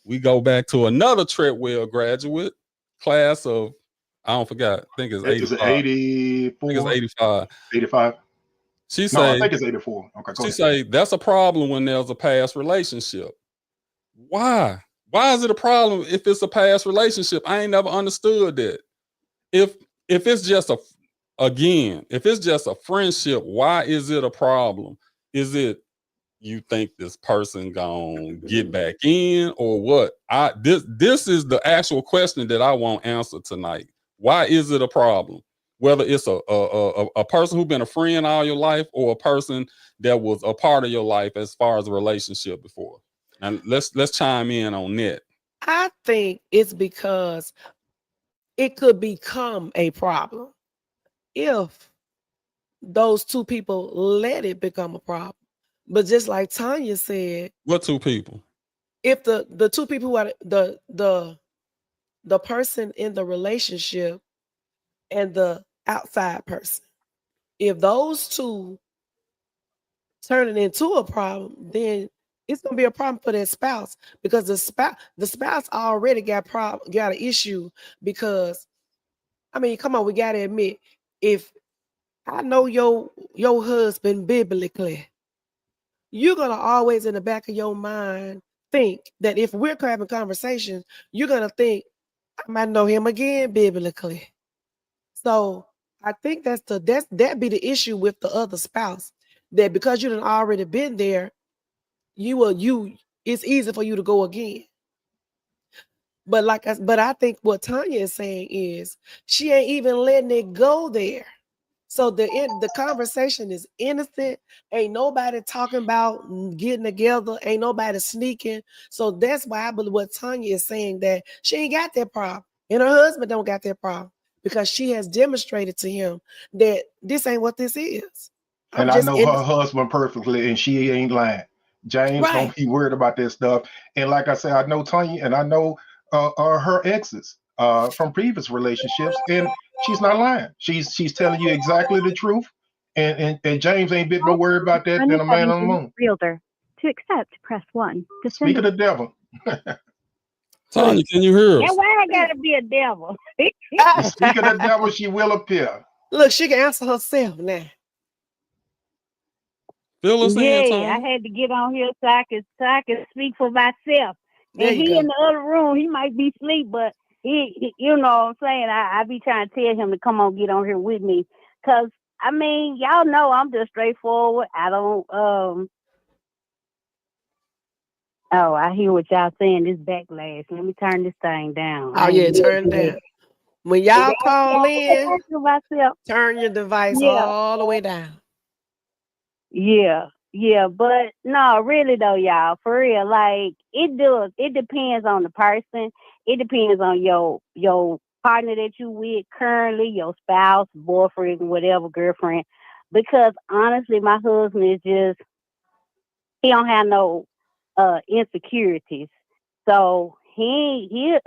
We go back to another Treadwell graduate, class of, I don't forget, I think it's 85. 84. I think it's 85. 85. She No, I say, think it's 84. Okay, she say that's a problem when there's a past relationship. Why? Why is it a problem if it's a past relationship? I ain't never understood that. If it's just if it's just a friendship, why is it a problem? Is it you think this person gonna get back in or what? This is the actual question that I want answered tonight. Why is it a problem? Whether it's a person who's been a friend all your life or a person that was a part of your life as far as a relationship before. And let's chime in on that. I think it's because it could become a problem if those two people let it become a problem. But just like Tanya said, what two people? If the two people who are the person in the relationship and the outside person, if those two turn it into a problem, then it's gonna be a problem for that spouse because the spouse already got an issue because I mean, come on, we gotta admit, if I know your husband biblically, you're gonna always in the back of your mind think that if we're having conversations, you're gonna think I might know him again biblically. So I think that be the issue with the other spouse, that because you done already been there, it's easy for you to go again. But I think what Tanya is saying is she ain't even letting it go there. So the conversation is innocent. Ain't nobody talking about getting together. Ain't nobody sneaking. So that's why I believe what Tanya is saying, that she ain't got that problem. And her husband don't got that problem because she has demonstrated to him that this ain't what this is. And I know her husband perfectly, and she ain't lying. James don't be worried about that stuff. And like I said, I know Tanya, and I know her exes from previous relationships, and she's not lying. She's telling you exactly the truth. And James ain't bit no worried about that than a man on the moon. Realtor. To accept, press 1. To Speak of the devil. Tanya, can you hear us? Yeah, why I gotta be a devil? Speak of the devil, she will appear. Look, she can answer herself now. Fill us in, Tanya. I had to get on here so I could speak for myself. There and you he go. in the other room, he might be asleep, but he you know what I'm saying? I be trying to tell him to come on, get on here with me. Cause I mean, y'all know I'm just straightforward. I don't oh, I hear what y'all saying, this backlash. Let me turn this thing down. Oh yeah, turn it down. When y'all call in, turn your device all the way down. Yeah, but no, really though, y'all, for real, like it depends on the person. It depends on your partner that you with currently, your spouse, boyfriend, whatever, girlfriend. Because honestly, my husband is just, he don't have no insecurities. So he'll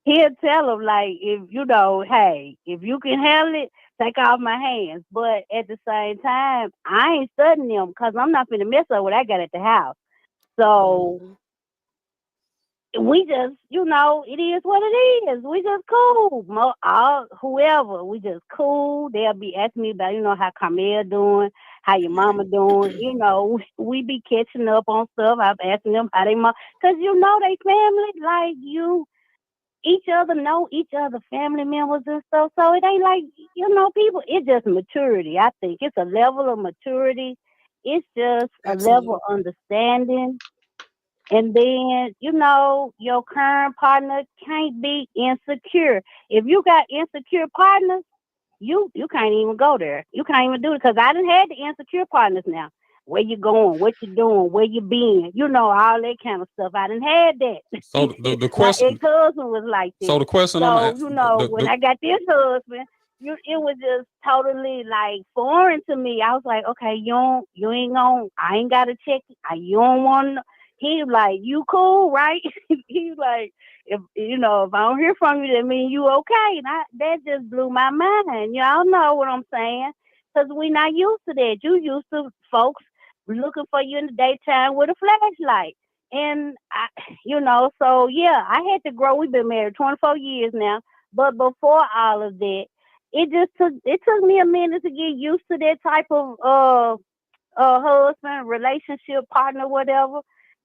tell him, like, if you know, hey, if you can handle it, take off my hands. But at the same time, I ain't studying them because I'm not finna mess up what I got at the house. So we just, you know, it is what it is. We just cool. Whoever, we just cool. They'll be asking me about, you know, how Carmel doing, how your mama doing. You know, we be catching up on stuff. I'm asking them how they mom, cause you know they family. Like each other know each other family members and stuff. So it ain't like, you know, people. It's just maturity. I think it's a level of maturity. It's just a level of understanding. And then, you know, your current partner can't be insecure. If you got insecure partners, you can't even go there. You can't even do it, because I done had the insecure partners now. Where you going? What you doing? Where you been? You know, all that kind of stuff. I done had that. So the My question. ex-husband was like this. So the question So, you know, when I got this husband, it was just totally like foreign to me. I was like, okay, you ain't gonna, I ain't gotta check. You don't want to. He like, you cool, right? He like, if you know, if I don't hear from you, that mean you okay. And that just blew my mind. Y'all know what I'm saying? Because we not used to that. You used to folks looking for you in the daytime with a flashlight. And you know, so yeah, I had to grow. We've been married 24 years now. But before all of that, it took me a minute to get used to that type of husband, relationship, partner, whatever.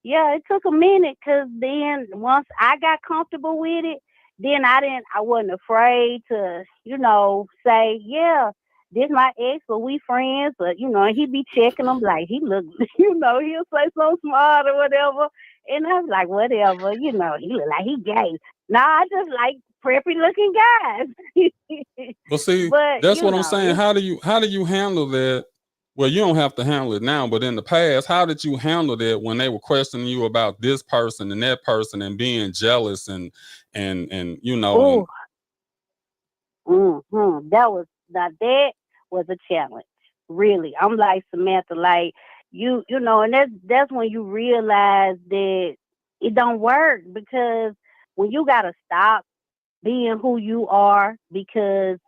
Yeah, it took a minute, because then once I got comfortable with it, then I wasn't afraid to, you know, say, yeah, this my ex, but we friends. But, you know, he be checking them like he look, you know, he'll say so smart or whatever. And I was like, whatever, you know, he look like he gay. Nah, I just like preppy looking guys. Well, see, but, that's what I'm know, saying. How do you handle that? Well, you don't have to handle it now, but in the past, how did you handle that when they were questioning you about this person and that person and being jealous and you know? That was a challenge. Really, I'm like Samantha, like you know, and that's when you realize that it don't work, because when you gotta stop being who you are because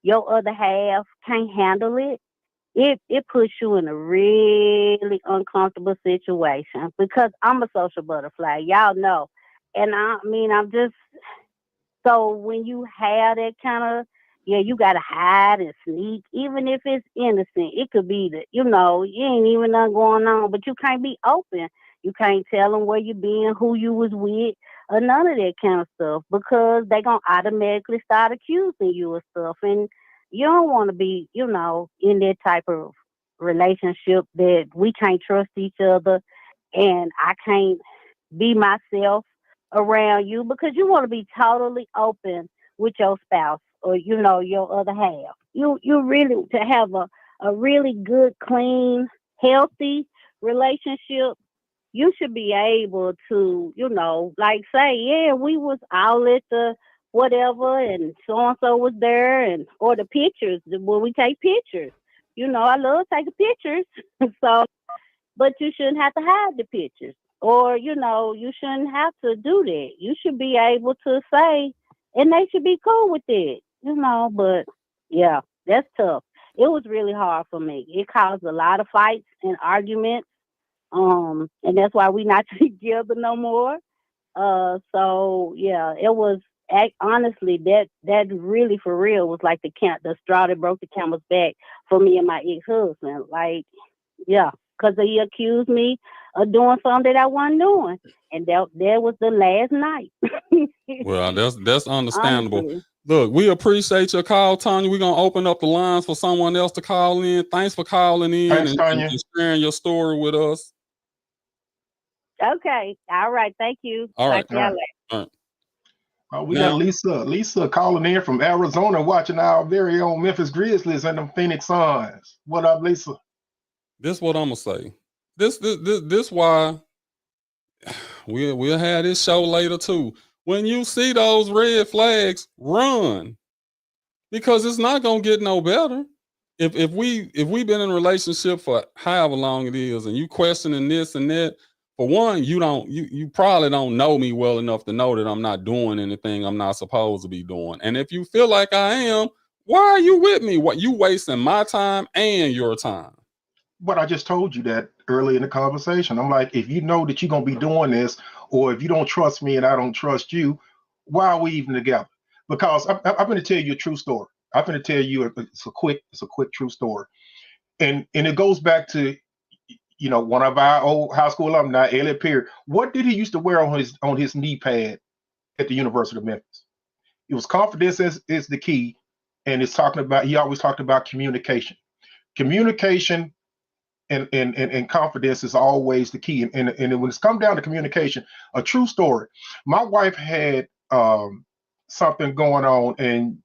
your other half can't handle it. It puts you in a really uncomfortable situation, because I'm a social butterfly, y'all know. And I mean, I'm just, so when you have that kind of, yeah, you gotta hide and sneak, even if it's innocent. It could be that, you know, you ain't even nothing going on, but you can't be open. You can't tell them where you been, who you was with, or none of that kind of stuff, because they gonna automatically start accusing you of stuff. And you don't want to be, you know, in that type of relationship that we can't trust each other and I can't be myself around you, because you want to be totally open with your spouse or, you know, your other half. You really, to have a really good, clean, healthy relationship, you should be able to, you know, like say, yeah, we was out at the whatever, and so was there, and or the pictures when we take pictures. You know, I love taking pictures. So, but you shouldn't have to hide the pictures, or you know, you shouldn't have to do that. You should be able to say, and they should be cool with it. You know, but yeah, that's tough. It was really hard for me. It caused a lot of fights and arguments. And that's why we not together no more. So yeah, it was honestly that really for real was like the straw that broke the camel's back for me and my ex-husband. Like, yeah, because he accused me of doing something that I wasn't doing, and that was the last night. Well, that's understandable. Honestly. Look, we appreciate your call, Tanya. We're gonna open up the lines for someone else to call in. Thanks for calling in. Thanks, and Tanya. sharing your story with us. Okay. All right. Thank you. All right. All right. We got Lisa calling in from Arizona, watching our very own Memphis Grizzlies and the Phoenix Suns. What up, Lisa? This what I'm gonna say. This why we'll have this show later too. When you see those red flags, run, because it's not gonna get no better. If we been in a relationship for however long it is, and you questioning this and that, for one, you probably don't know me well enough to know that I'm not doing anything I'm not supposed to be doing. And if you feel like I am, why are you with me? What, you wasting my time and your time? But I just told you that early in the conversation. I'm like, if you know that you're gonna be doing this, or if you don't trust me and I don't trust you, why are we even together? Because I'm going to tell you a true story. I'm going to tell you it's a quick true story, and it goes back to one of our old high school alumni, Elliot Perry. What did he used to wear on his knee pad at the University of Memphis? It was confidence is the key, and it's talking about. He always talked about communication. Communication and confidence is always the key. And when it's come down to communication, a true story. My wife had something going on, and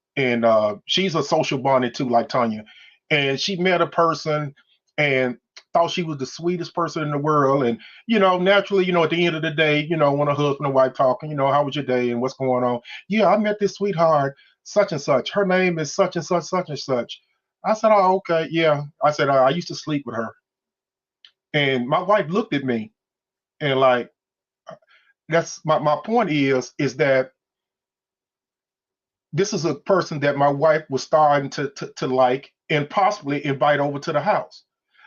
she's a social bunny too, like Tanya. And she met a person and thought she was the sweetest person in the world. And naturally, at the end of the day, when a husband and wife talking, how was your day and what's going on? Yeah, I met this sweetheart, such and such. Her name is such and such, such and such. I said, oh, okay, yeah. I said, I used to sleep with her. And my wife looked at me and like, that's my point is that this is a person that my wife was starting to like and possibly invite over to the house.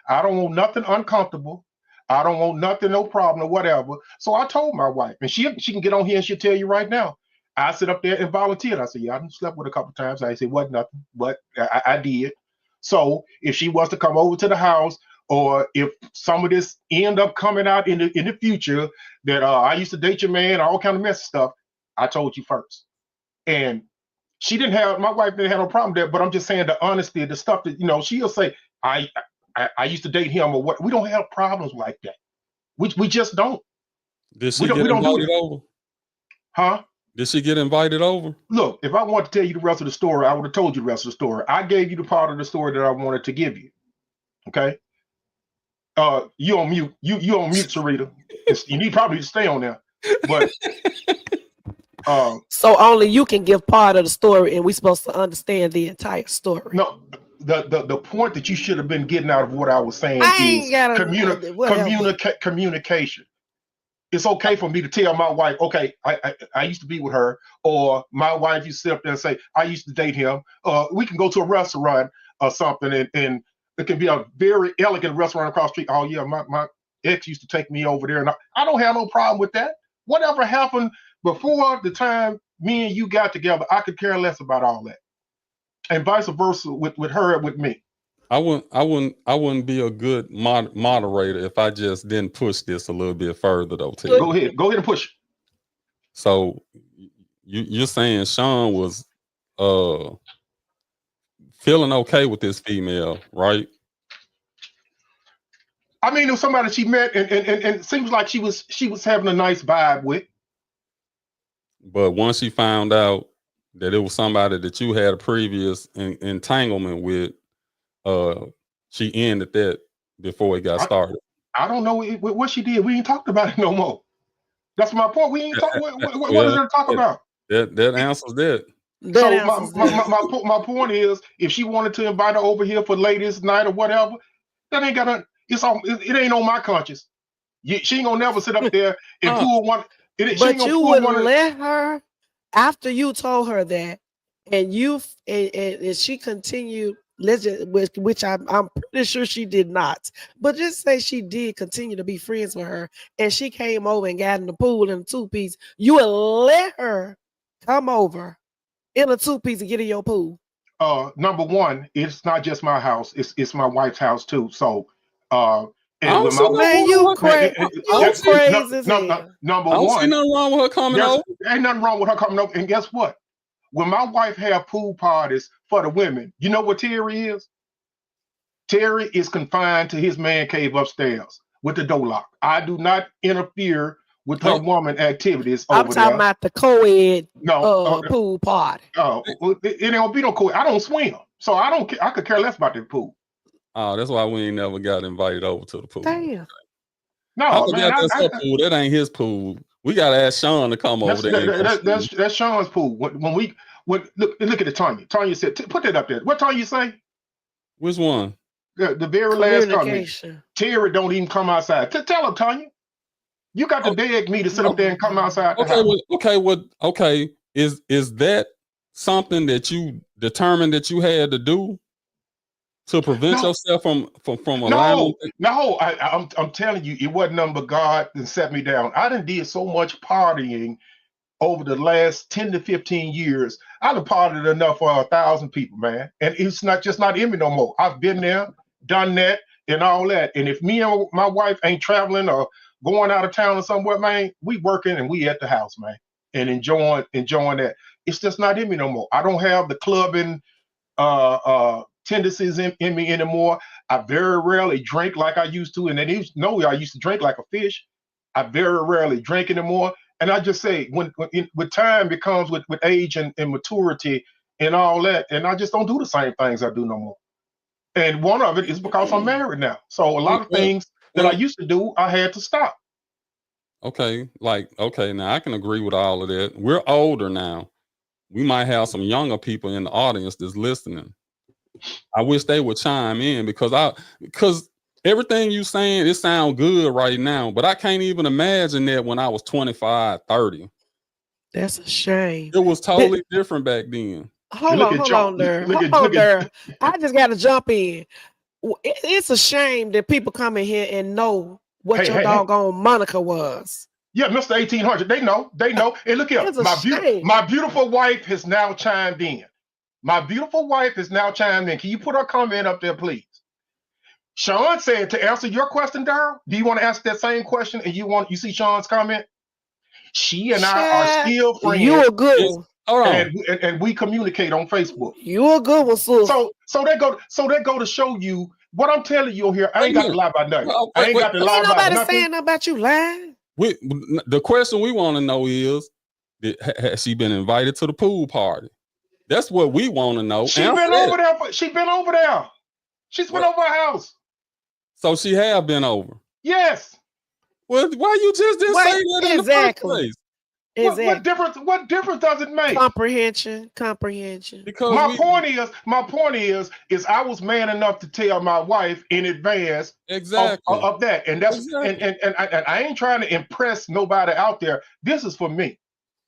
I don't want nothing uncomfortable. I don't want nothing, no problem or whatever. So I told my wife, and she can get on here and she'll tell you right now. I sit up there and volunteered. I said, yeah, I done slept with her a couple of times. I said, wasn't nothing, but I did. So if she was to come over to the house, or if some of this end up coming out in the future that I used to date your man, all kind of messy stuff, I told you first. And my wife didn't have no problem there, but I'm just saying the honesty, the stuff that, she'll say, I used to date him or what. We don't have problems like that. We just don't. Did she get invited over? Huh? Did she get invited over? Look, if I wanted to tell you the rest of the story, I would have told you the rest of the story. I gave you the part of the story that I wanted to give you. Okay? You on mute. You on mute, Sarita. You need probably to stay on there. But so only you can give part of the story, and we're supposed to understand the entire story. No, the point that you should have been getting out of what I was saying is communication. It's okay for me to tell my wife, okay, I used to be with her, or my wife used to sit up there and say, I used to date him. We can go to a restaurant or something, and it can be a very elegant restaurant across the street. Oh yeah, my ex used to take me over there, and I don't have no problem with that. Whatever happened before the time me and you got together, I could care less about all that, and vice versa with her and with me. I wouldn't be a good moderator if I just didn't push this a little bit further though. Go ahead and push. So you're saying Sean was feeling okay with this female, right? I mean, it was somebody she met and it seems like she was having a nice vibe with. But once she found out that it was somebody that you had a previous entanglement with, she ended that before it got started. I don't know what she did. We ain't talked about it no more. That's my point. We ain't talking. What is there to talk about? That answers that. So my point is, if she wanted to invite her over here for ladies' night or whatever, that ain't got it ain't on my conscience. She ain't gonna never sit up there and pull one. But you would let her after you told her that, and she continued. Which I'm pretty sure she did not, but just say she did continue to be friends with her, and she came over and got in the pool in a two-piece. You would let her come over in a two-piece and get in your pool? Number one, it's not just my house; it's my wife's house too. So, you crazy. Number one, I don't see nothing wrong with her coming over. Ain't nothing wrong with her coming over. And guess what? When my wife have pool parties for the women, you know what Terry is? Terry is confined to his man cave upstairs with the door locked. I do not interfere with her woman activities over there. I'm talking about the co-ed pool party. It ain't gonna be no co-ed. I don't swim, so I don't. I could care less about the pool. Oh, that's why we ain't never got invited over to the pool. Damn. No, man, pool. That ain't his pool. We gotta ask Sean to come over there. That's Sean's pool. When look at the Tanya. Tanya said, put that up there. What Tanya say? Which one? The very last Tanya. Terry don't even come outside. Tell her, Tanya. You got to beg me to sit up there and come outside. Okay. Is that something that you determined that you had to do? to prevent No, yourself from allowing. no. I'm telling you, it wasn't nothing but God that set me down. I done did so much partying over the last 10 to 15 years. I done partied enough for 1,000 people, man. And it's not in me no more. I've been there, done that, and all that. And if me and my wife ain't traveling or going out of town or somewhere, man, we working and we at the house, man, and enjoying that. It's just not in me no more. I don't have the clubbing tendencies in me anymore. I very rarely drink like I used to, and then I used to drink like a fish. I very rarely drink anymore. And I just say, with time, it comes with age and maturity and all that, and I just don't do the same things I do no more. And one of it is because I'm married now. So a lot of things that I used to do, I had to stop. Okay, now I can agree with all of that. We're older now. We might have some younger people in the audience that's listening. I wish they would chime in because everything you saying, it sounds good right now, but I can't even imagine that when I was 25, 30. That's a shame. It was totally different back then. Hold on there. I just got to jump in. It's a shame that people come in here and know what your doggone Monica was. Yeah, Mr. 1800. They know. And look here, my beautiful wife has now chimed in. Can you put her comment up there, please? Sean said, to answer your question, Daryl, do you want to ask that same question? And you see Sean's comment? She and I are still friends. You a good one. And we communicate on Facebook. You a good one, sis. So they go to show you what I'm telling you here. I ain't got to lie about nothing. I ain't got to lie about nothing. Nobody saying nothing about you lying. The question we want to know is, has she been invited to the pool party? That's what we want to know. She's been over there. She's been over there. She's been over our house. So she have been over. Yes. Well, why you just didn't say that in the first place? Exactly. What difference does it make? Comprehension. Because my point is I was man enough to tell my wife in advance of that, and that's and I ain't trying to impress nobody out there. This is for me.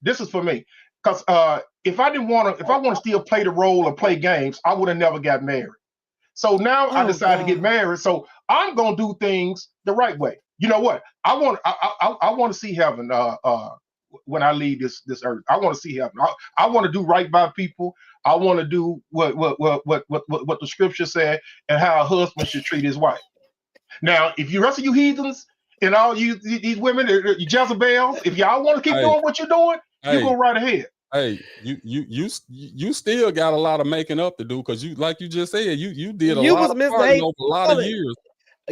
Because if I want to still play the role or play games, I would have never got married. So now I decided to get married. So I'm gonna do things the right way. You know what? I want to see heaven. When I leave this earth, I want to see heaven. I want to do right by people. I want to do what the scripture said and how a husband should treat his wife. Now, if you rest of you heathens and all these women, you Jezebels, if y'all want to keep doing what you're doing, you go right ahead. Hey, you still got a lot of making up to do because you, like you just said, you did a lot of partying over a lot of years.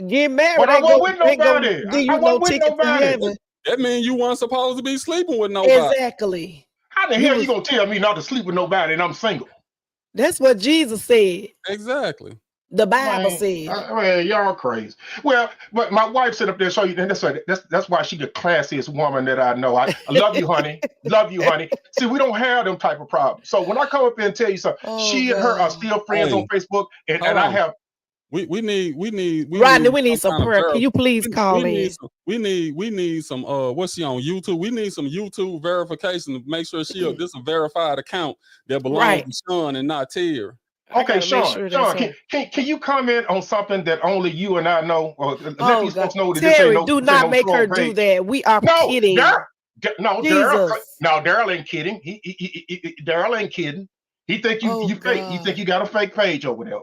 Get married. But I wasn't with nobody. I wasn't with nobody. That means you weren't supposed to be sleeping with nobody. Exactly. How the hell you gonna tell me not to sleep with nobody and I'm single? That's what Jesus said. Exactly. The Bible said. Man, y'all crazy. Well, but my wife sit up there, show you, and that's why she the classiest woman that I know. I love you, honey. Love you, honey. See, we don't have them type of problems. So when I come up here and tell you something, she and her are still friends on Facebook, and I have. We need Rodney, we need some prayer. Can you please call in? We need some what's she on YouTube? We need some YouTube verification to make sure this a verified account that belongs to Sean and not Terry. Okay, Sean, can you comment on something that only you and I know, or let these folks know that Terry, do not make her do that. We are kidding. Daryl ain't kidding. Daryl ain't kidding. He think you fake. He think you got a fake page over there.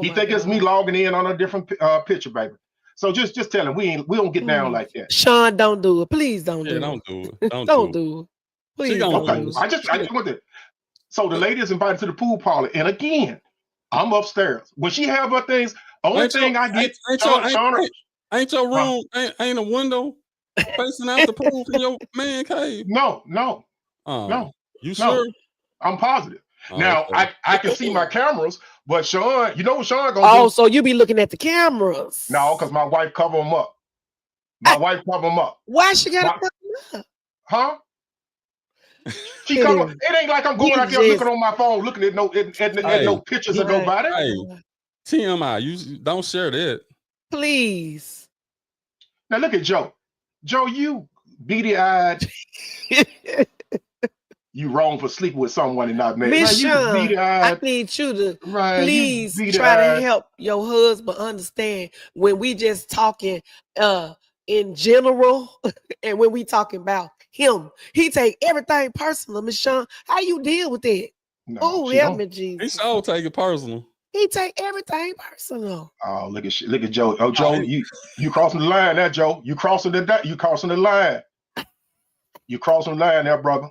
He think it's me logging in on a different picture, baby. So just tell him we don't get down like that. Sean, don't do it. Please don't do it. Don't do it. Don't do it. Please don't do it. I just want to. So the lady is invited to the pool parlor, and again, I'm upstairs. When she have her things, only thing I get, ain't your room ain't a window facing out the pool from your man cave? No. You sure? I'm positive. Now I can see my cameras, but Sean, you know what Sean gonna do? Oh, so you be looking at the cameras? No, because my wife cover them up. Why she gotta cover them up? Huh? She cover. It ain't like I'm going out there looking on my phone, looking at no pictures of nobody. Hey, TMI, you don't share that, please. Now look at Joe. Joe, you beady-eyed. you wrong for sleeping with someone and not married. Miss Man, you can be Sean, I the need you to man, you please be try to the help your husband understand when we just talking in general and when we talking about him. He take everything personal, Miss Sean. How you deal with that? no, Oh, she help don't. me, He Jesus. sure take it personal. He take everything personal. Oh, look at Joe. Oh, Joe, you crossing the line there, Joe. You crossing the line. You crossing the line there, brother.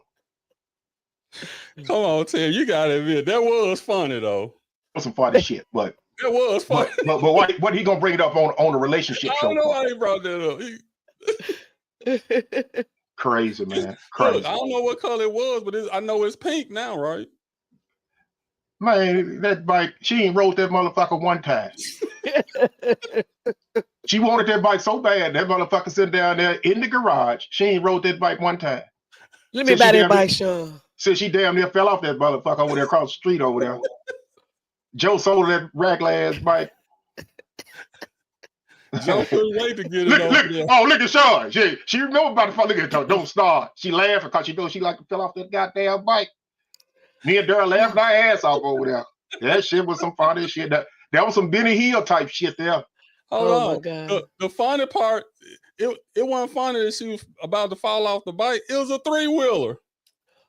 Come on, Tim. You gotta admit that was funny though. Some funny shit, but It was funny. but what he gonna bring it up on the relationship I show don't know for? why he brought that up. Crazy, man. Look, Crazy. I don't know what color it was, but I know it's pink now, right? Man, that bike, she ain't rode that motherfucker one time. She wanted that bike so bad, that motherfucker sitting down there in the garage. She ain't rode that bike one time. Let me buy that bike, Sean. Since she damn near fell off that motherfucker over there across the street over there. Joe sold that ragla ass bike. Joe couldn't wait to get it over there. Oh, look at Sean. She remember about the fuck. Look at her. Don't start. She laughing because she knows she like to fell off that goddamn bike. Me and Daryl laughing our ass off over there. That shit was some funny shit. That was some Benny Hill type shit there. Hold Oh, my on. God. The funny part, it wasn't funny that she was about to fall off the bike. It was a 3-wheeler.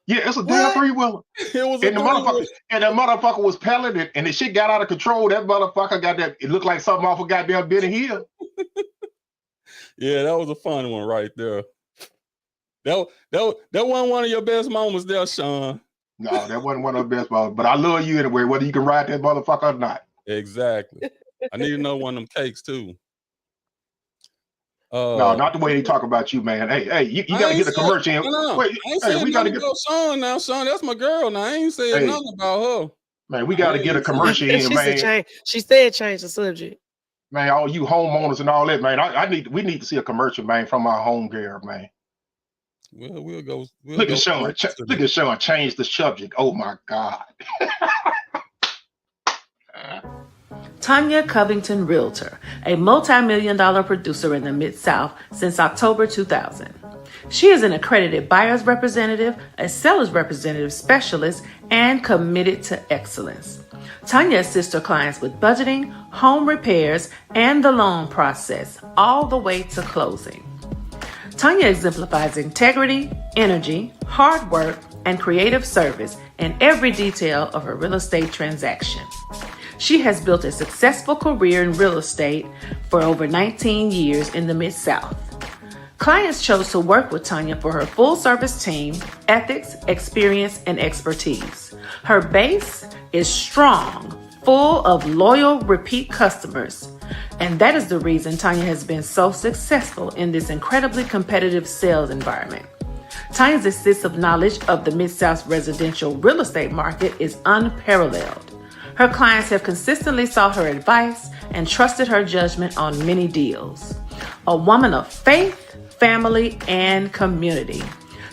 Yeah, it's a damn 3-wheeler. It was a And the motherfucker was pelling it, and the shit got out of control. That motherfucker got that. It looked like something off of goddamn Benny Hill. Yeah, that was a funny one right there. That wasn't one of your best moments there, Sean. No, that wasn't one of the best moments. But I love you anyway, whether you can ride that motherfucker or not. Exactly. I need to know one of them cakes too. No, not the way they talk about you, man. Hey, you gotta get a commercial in. No. Wait, I ain't hey, saying we gotta nothing get about Sean now. Sean, that's my girl now. I ain't saying nothing about her. Man, we gotta get a commercial in, man. She said change the subject. Man, all you homeowners and all that, man. We need to see a commercial, man, from our home girl, man. We'll go. Look at Sean. Look at Sean change the subject. Oh my God. Tanya Covington Realtor, a multi-million-dollar producer in the Mid-South since October 2000. She is an accredited buyer's representative, a seller's representative specialist, and committed to excellence. Tanya assists her clients with budgeting, home repairs, and the loan process, all the way to closing. Tanya exemplifies integrity, energy, hard work, and creative service in every detail of her real estate transaction. She has built a successful career in real estate for over 19 years in the Mid-South. Clients chose to work with Tanya for her full-service team, ethics, experience, and expertise. Her base is strong, full of loyal, repeat customers. And that is the reason Tanya has been so successful in this incredibly competitive sales environment. Tanya's extensive knowledge of the Mid-South residential real estate market is unparalleled. Her clients have consistently sought her advice and trusted her judgment on many deals. A woman of faith, family, and community.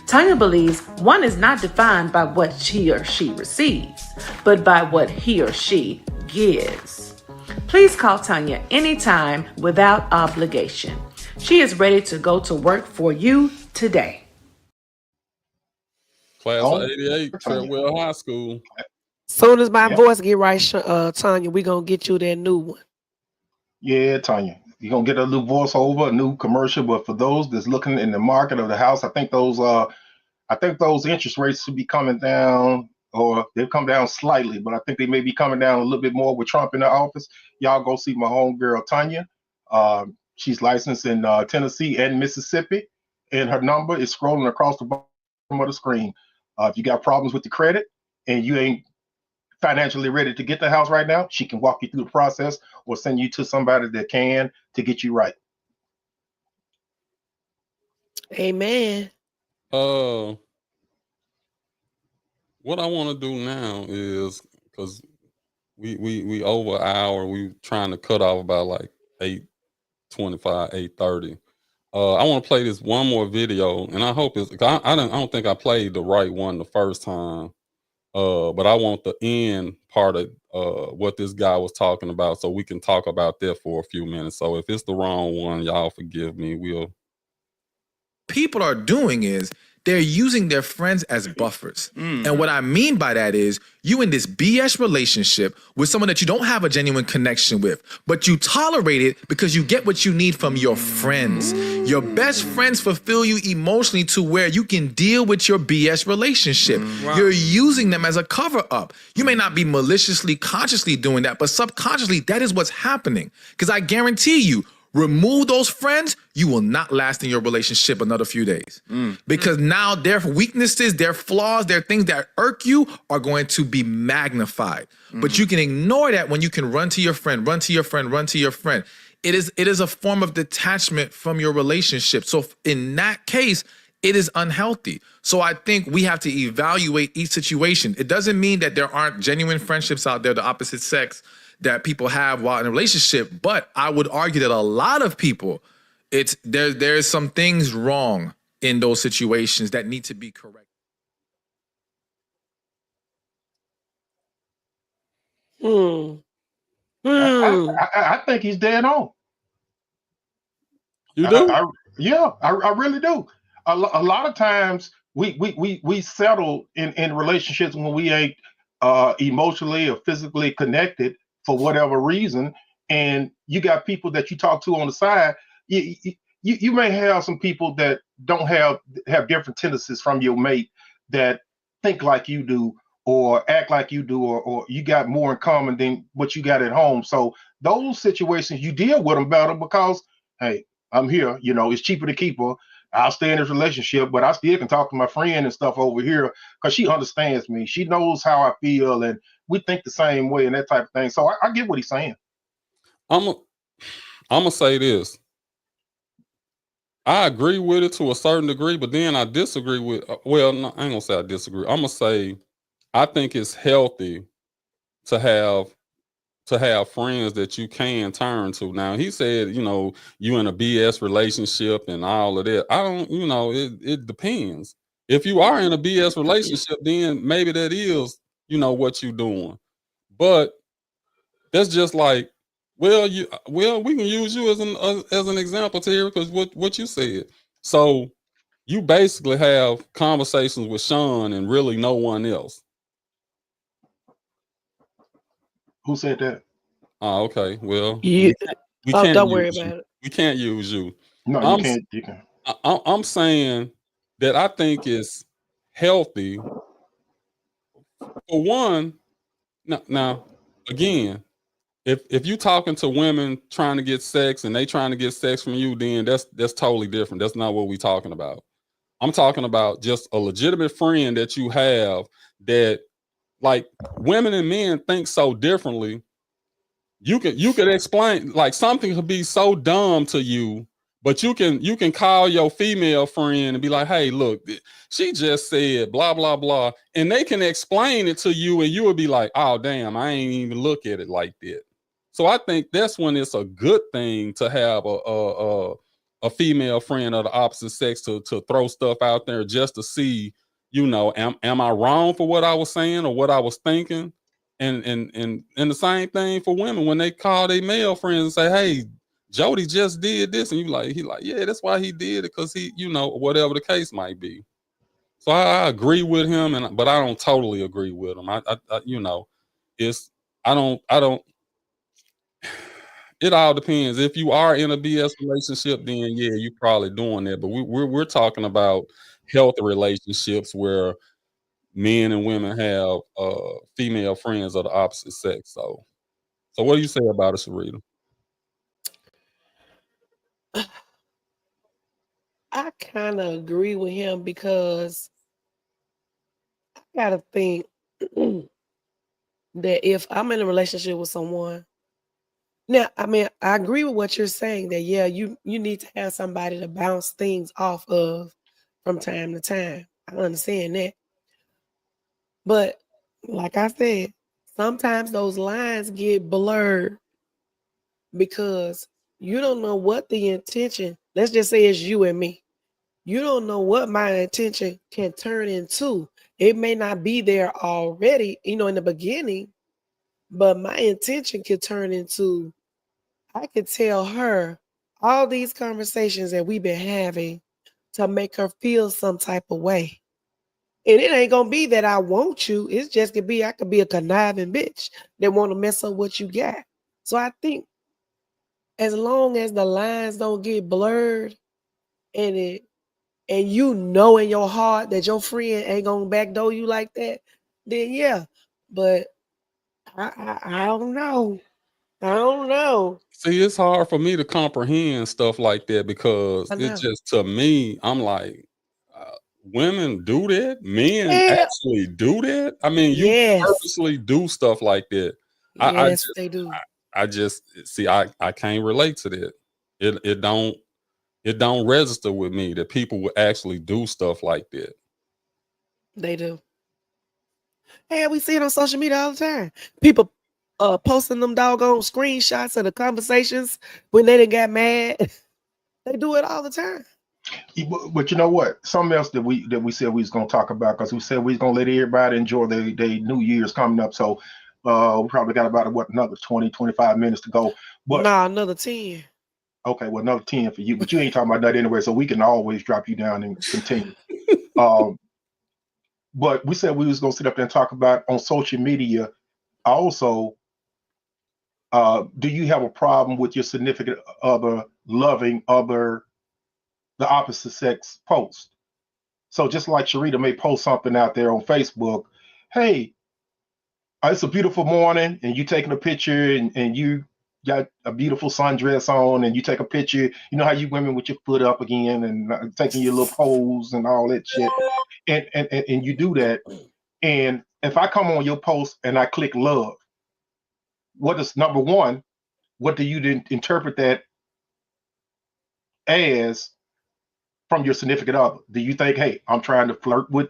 Tanya believes one is not defined by what he or she receives, but by what he or she gives. Please call Tanya anytime without obligation. She is ready to go to work for you today. Class of 88, Treadwell High School. Soon as my voice get right, Tanya, we gonna get you that new one. Yeah, Tanya, you're gonna get a new voiceover, a new commercial. But for those that's looking in the market of the house, I think those interest rates should be coming down, or they've come down slightly, but I think they may be coming down a little bit more with Trump in the office. Y'all go see my homegirl Tanya. She's licensed in Tennessee and Mississippi, and her number is scrolling across the bottom of the screen. If you got problems with the credit and you ain't financially ready to get the house right now, she can walk you through the process or send you to somebody that can to get you right. Amen. What I want to do now is, because we over an hour, we trying to cut off about like 8:25, 8:30. I want to play this one more video, and I hope it's. I don't think I played the right one the first time. But I want the end part of what this guy was talking about, so we can talk about that for a few minutes. So if it's the wrong one, y'all forgive me. People are doing is they're using their friends as buffers. And what I mean by that is you in this BS relationship with someone that you don't have a genuine connection with, but you tolerate it because you get what you need from your friends. Your best friends fulfill you emotionally to where you can deal with your BS relationship. You're using them as a cover up. You may not be maliciously, consciously doing that, but subconsciously, that is what's happening. Because I guarantee you, remove those friends, you will not last in your relationship another few days. Because now their weaknesses, their flaws, their things that irk you are going to be magnified. But you can ignore that when you can run to your friend, run to your friend, run to your friend. It is a form of detachment from your relationship. So in that case, it is unhealthy. So I think we have to evaluate each situation. It doesn't mean that there aren't genuine friendships out there, the opposite sex, that people have while in a relationship, but I would argue that a lot of people, there's some things wrong in those situations that need to be corrected. I think he's dead on. You do? I really do. A lot of times we settle in relationships when we ain't emotionally or physically connected for whatever reason, and you got people that you talk to on the side. You may have some people that don't have different tendencies from your mate that think like you do or act like you do, or you got more in common than what you got at home. So those situations, you deal with them better because, hey, I'm here, it's cheaper to keep her. I'll stay in this relationship, but I still can talk to my friend and stuff over here because she understands me. She knows how I feel, and we think the same way and that type of thing. So I get what he's saying. I'm gonna say this. I agree with it to a certain degree, but then I disagree with. Well, no, I ain't gonna say I disagree. I'm gonna say I think it's healthy to have friends that you can turn to. Now, he said, you in a BS relationship and all of that. I don't, it depends. If you are in a BS relationship, then maybe that is, what you're doing. But that's just like, we can use you as an example, Terry, because what you said. So you basically have conversations with Sean and really no one else. Who said that? Oh, okay. Well, we can't don't worry use about you. it. We can't use you. No, you can't. You can. I'm saying that I think it's healthy. For one, now again, if you talking to women trying to get sex and they trying to get sex from you, then that's totally different. That's not what we're talking about. I'm talking about just a legitimate friend that you have that, like, women and men think so differently. You could explain, like, something could be so dumb to you, but you can call your female friend and be like, hey, look, she just said blah blah blah, and they can explain it to you, and you would be like, oh damn, I ain't even look at it like that. So I think that's when it's a good thing to have a female friend of the opposite sex to throw stuff out there just to see, am I wrong for what I was saying or what I was thinking? And the same thing for women when they call their male friends and say, hey, Jody just did this, and he like, yeah, that's why he did it, because he, whatever the case might be. So I agree with him, but I don't totally agree with him. I don't. It all depends. If you are in a BS relationship, then yeah, you're probably doing that. But we're talking about healthy relationships where men and women have female friends of the opposite sex. So what do you say about it, Sharita? I kind of agree with him because I gotta think that if I'm in a relationship with someone, now, I mean, I agree with what you're saying that, yeah, you need to have somebody to bounce things off of from time to time. I understand that. But like I said, sometimes those lines get blurred because you don't know what the intention, let's just say it's you and me. You don't know what my intention can turn into. It may not be there already, in the beginning, but my intention could turn into, I could tell her all these conversations that we've been having to make her feel some type of way. And it ain't gonna be that I want you. It's just gonna be I could be a conniving bitch that want to mess up what you got. So I think as long as the lines don't get blurred and you know in your heart that your friend ain't gonna backdoor you like that, then yeah. But I don't know. I don't know. See, it's hard for me to comprehend stuff like that because I it know. just, to me, I'm like, women do that? Men Yeah. actually do that? I mean, you Yes. purposely do stuff like that. Yes, they do. I just see, I can't relate to that. It don't register with me that people would actually do stuff like that. They do. Hey, we see it on social media all the time. People posting them doggone screenshots of the conversations when they done got mad. They do it all the time. But you know what? Something else that we said we was gonna talk about, because we said we was gonna let everybody enjoy their New Year's coming up. So we probably got about another 20, 25 minutes to go. But nah, another 10. Okay, well, another 10 for you, but you ain't talking about that anyway, so we can always drop you down and continue. But we said we was gonna sit up there and talk about on social media also. Do you have a problem with your significant other loving the opposite sex post? So just like Sharita may post something out there on Facebook, hey, it's a beautiful morning, and you taking a picture, and you got a beautiful sundress on, and you take a picture. You know how you women with your foot up again and taking your little pose and all that shit, and you do that. And if I come on your post and I click love, what is number one? What do you interpret that as from your significant other? Do you think, hey, am I trying to flirt with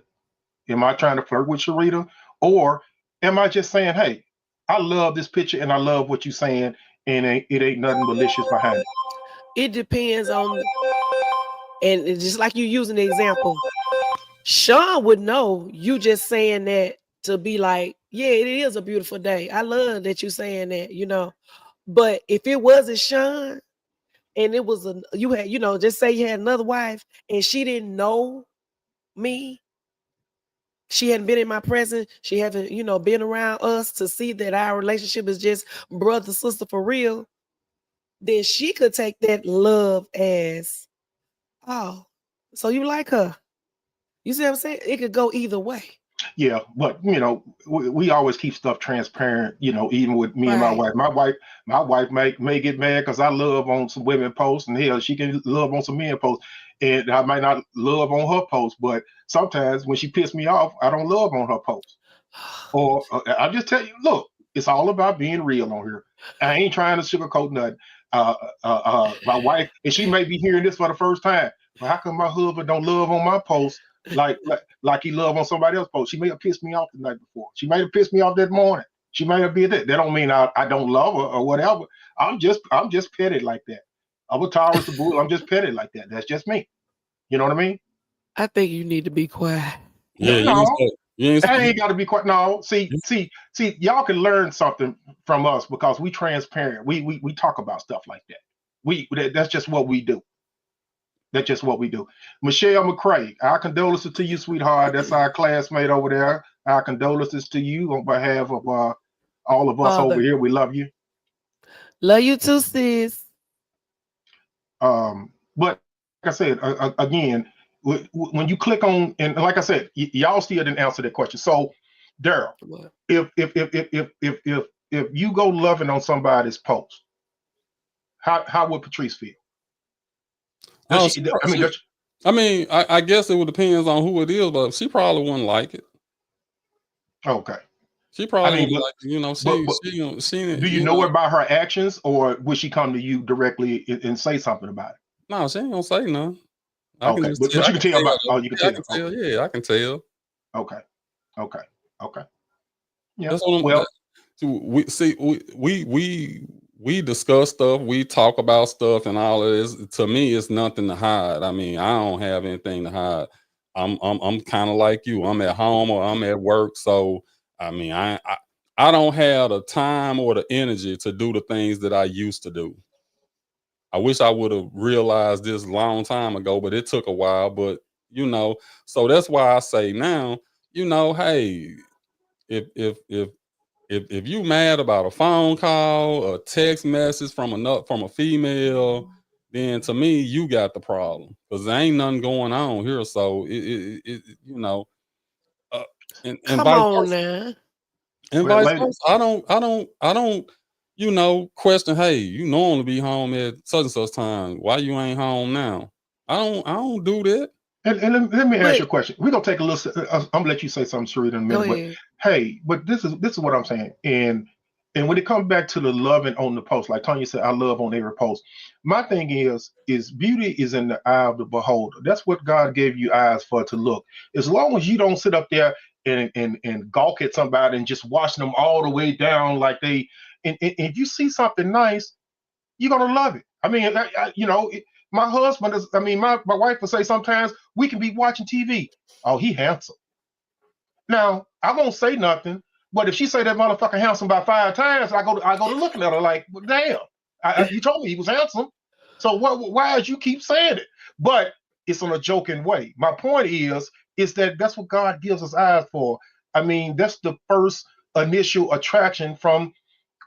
Sharita? Or am I just saying, hey, I love this picture and I love what you're saying, and it ain't nothing malicious behind it? It depends on, and it's just like you using the example, Sean would know you just saying that to be like, yeah, it is a beautiful day. I love that you saying that. But if it wasn't Sean and it was you had, just say you had another wife and she didn't know me, she hadn't been in my presence, she haven't, been around us to see that our relationship is just brother, sister for real, then she could take that love as, oh, so you like her. You see what I'm saying? It could go either way. Yeah, but we always keep stuff transparent. Even with me and my Right. wife. My wife may get mad because I love on some women posts, and hell, she can love on some men posts, and I might not love on her posts. But sometimes when she pisses me off, I don't love on her posts. Or I just tell you, look, it's all about being real on here. I ain't trying to sugarcoat nothing. My wife, and she may be hearing this for the first time. Well, how come my husband don't love on my posts like he love on somebody else's post? She may have pissed me off the night before. She may have pissed me off that morning. She may have been that. That don't mean I don't love her or whatever. I'm just petty like that. I'm a tolerance of bull. I'm just petty like that. That's just me. You know what I mean? I think you need to be quiet. Yeah, I ain't got to be quiet. No, see, y'all can learn something from us because we transparent. We talk about stuff like that. That's just what we do. That's just what we do. Michelle McCrae, our condolences to you, sweetheart. That's our classmate over there. Our condolences to you on behalf of all of us over here. We love you. Love you too, sis. But like I said, again, when you click on, and like I said, y'all still didn't answer that question. So, Daryl, if you go loving on somebody's post, how would Patrice feel? I guess it would depend on who it is, but she probably wouldn't like it. Okay. She probably wouldn't like it. She do you know her by her actions, or would she come to you directly and say something about it? No, she ain't gonna say nothing. But you can tell about. Oh, you can tell. Okay. Yeah, I can tell. Okay. Yeah. That's what we discuss stuff, we talk about stuff, and all of this. To me, it's nothing to hide. I mean, I don't have anything to hide. I'm kind of like you. I'm at home or I'm at work, so I mean, I don't have the time or the energy to do the things that I used to do. I wish I would have realized this long time ago, but it took a while. But you know, so that's why I say now, you know, hey, if you mad about a phone call, a text message from a female, then to me you got the problem, because there ain't nothing going on here. So it you know, and Come vice on versa. now. And Well, vice ladies, versa. I don't, you know, question, hey, you normally be home at such and such time. Why you ain't home now? I don't do that. and let me ask But you a question. We're gonna take a little. I'm gonna let you say something, Sharita, in a go minute. But ahead. hey, but this is what I'm saying. And when it comes back to the loving on the post, like Tanya said, I love on every post. My thing is beauty is in the eye of the beholder. That's what God gave you eyes for, to look. As long as you don't sit up there and gawk at somebody and just watching them all the way down like they. And if you see something nice, you're gonna love it. I mean, you know, my husband is. I mean, my wife will say sometimes we can be watching TV. Oh, he handsome. Now I won't say nothing, but if she say that motherfucker handsome about 5 times, I go to looking at her like, well, damn, you told me he was handsome. So why is you keep saying it? But it's on a joking way. My point is that that's what God gives us eyes for. I mean, that's the first initial attraction from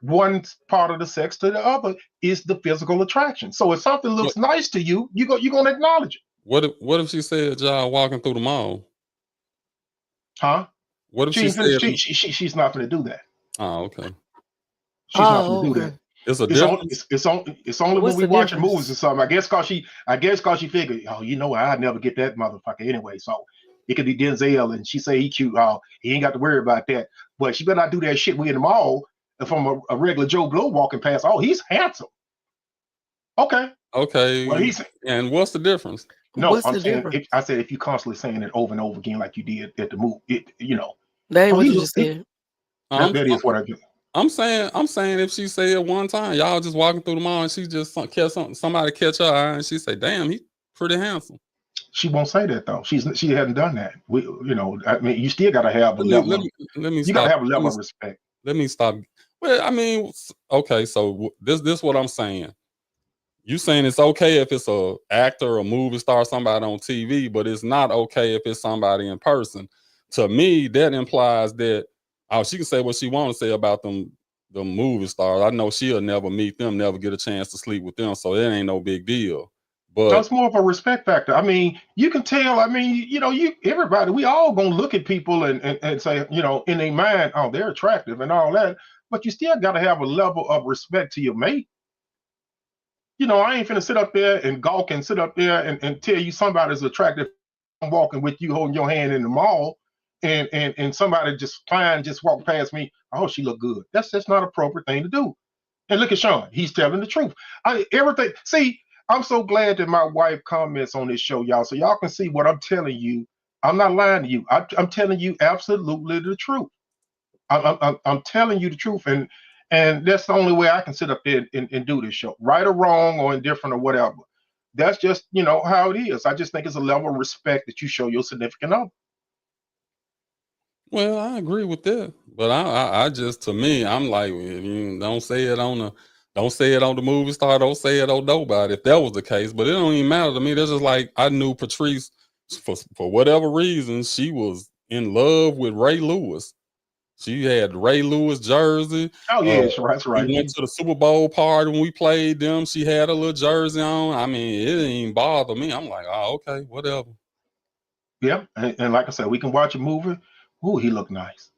one part of the sex to the other, is the physical attraction. So if something What looks nice to you, you're gonna acknowledge it. what if she said y'all walking through the mall? Huh? What if She she ain't finna, said, she's not gonna do that. oh, okay. She's not gonna Oh, do okay. that. It's a It's only difference. it's only when What's we the watching movies or difference? something. I guess cause she figured, oh, you know, I'd never get that motherfucker anyway. So it could be Denzel, and she say he cute. Oh, he ain't got to worry about that. But she better not do that shit. We in the mall, and from a regular Joe Blow walking past. Oh, he's handsome. Okay. Well, Okay. he's And what's the difference? no. What's I'm the saying difference? I said if you constantly saying it over and over again like you did at the movie, you know. That ain't Oh, what he you look. just said. I'm That is what I do. I'm saying if she said one time, y'all just walking through the mall and she just somebody catch her eye and she say, damn, he pretty handsome. She won't say that though. She hasn't done that. You know, I mean, you still got to have a Let me level let of. me let me You got to stop. have a level of respect. Let me stop. Well, I mean, okay, so this what I'm saying. You saying it's okay if it's a actor, a movie star, somebody on TV, but it's not okay if it's somebody in person. To me, that implies that, oh, she can say what she want to say about them the movie stars. I know she'll never meet them, never get a chance to sleep with them, so it ain't no big deal. No, But it's more of a respect factor. I mean, you can tell. I mean, you know, everybody, we all gonna look at people and say, you know, in their mind, oh, they're attractive and all that. But you still got to have a level of respect to your mate. You know, I ain't finna sit up there and gawk and sit up there and tell you somebody's attractive. I'm walking with you holding your hand in the mall, and somebody just fine just walk past me. Oh, she look good. That's just not appropriate thing to do. And look at Sean. He's telling the truth. Everything. See, I'm so glad that my wife comments on this show, y'all, so y'all can see what I'm telling you. I'm not lying to you. I'm telling you absolutely the truth. I'm telling you the truth, and that's the only way I can sit up there and do this show, right or wrong or indifferent or whatever. That's just, you know, how it is. I just think it's a level of respect that you show your significant other. well, I agree with that. But I just, to me, I'm like, if you don't say it on the movie star, don't say it on nobody. If that was the case, but it don't even matter to me. That's just like I knew Patrice for whatever reason she was in love with Ray Lewis. She had Ray Lewis jersey. Oh Uh, yeah, that's we right. went to the Super Bowl party when we played them. She had a little jersey on. I mean, it didn't even bother me. I'm like, oh, okay, whatever. Yeah, and like I said, we can watch a movie. Ooh, he looked nice.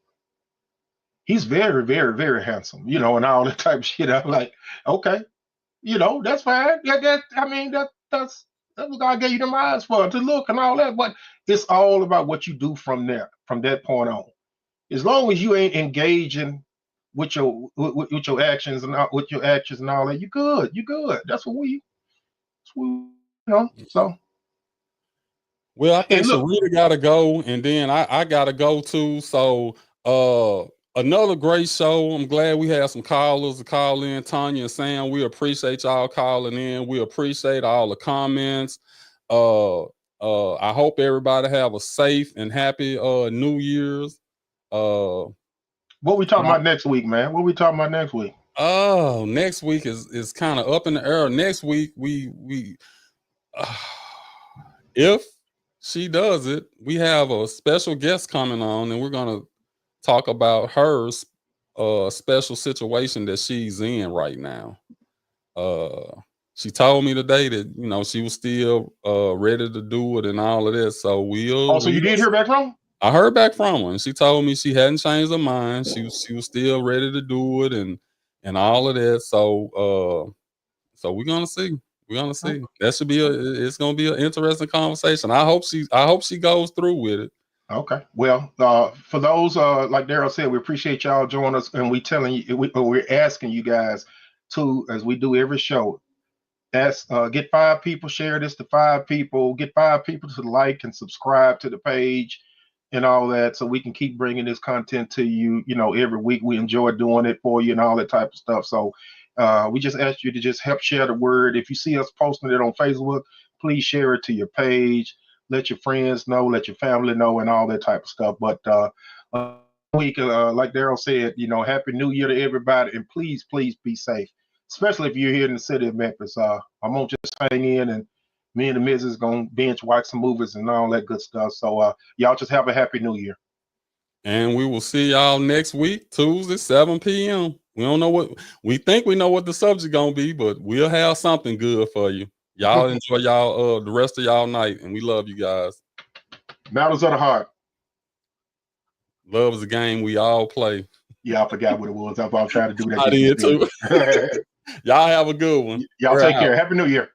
He's very, very, very handsome, you know, and all that type of shit. I'm like, okay, you know, that's fine. Yeah, I mean, that's what God gave you them eyes for, to look and all that. But it's all about what you do from there, from that point on. As long as you ain't engaging with your actions and with your actions and all that, you good. You good. You know. So Well, I think and look, Sharita gotta go, and then I gotta go too. So another great show. I'm glad we had some callers to call in. Tanya and Sam, we appreciate y'all calling in. We appreciate all the comments. I hope everybody have a safe and happy New Year's. what we talking about next week, man? What we talking about next week? Oh, next week is kind of up in the air. Next week if she does it, we have a special guest coming on, and we're gonna talk about her special situation that she's in right now. She told me today that she was still ready to do it and all of this. So So you did hear back from her? I heard back from her, and she told me she hadn't changed her mind. She was still ready to do it and all of that. So we're gonna see. We're gonna see. That should be it's gonna be an interesting conversation. I hope she goes through with it. Okay. Well, for those like Daryl said, we appreciate y'all joining us, and we're asking you guys to, as we do every show, get 5 people, share this to 5 people, get 5 people to like and subscribe to the page and all that, so we can keep bringing this content to you, every week. We enjoy doing it for you and all that type of stuff. So we just ask you to just help share the word. If you see us posting it on Facebook, please share it to your page. Let your friends know, let your family know, and all that type of stuff. But week, like Daryl said, Happy New Year to everybody, and please be safe, especially if you're here in the city of Memphis. I'm gonna just hang in, and me and the missus gonna binge watch some movies and all that good stuff. So y'all just have a Happy New Year. And we will see y'all next week, Tuesday, 7 p.m. We don't know what we think we know what the subject gonna be, but we'll have something good for you. Y'all enjoy y'all the rest of y'all night, and we love you guys. Matters of the heart. Love is a game we all play. Yeah, I forgot what it was. I was trying to do that. I did too. Y'all have a good one. Y'all take care. Happy New Year.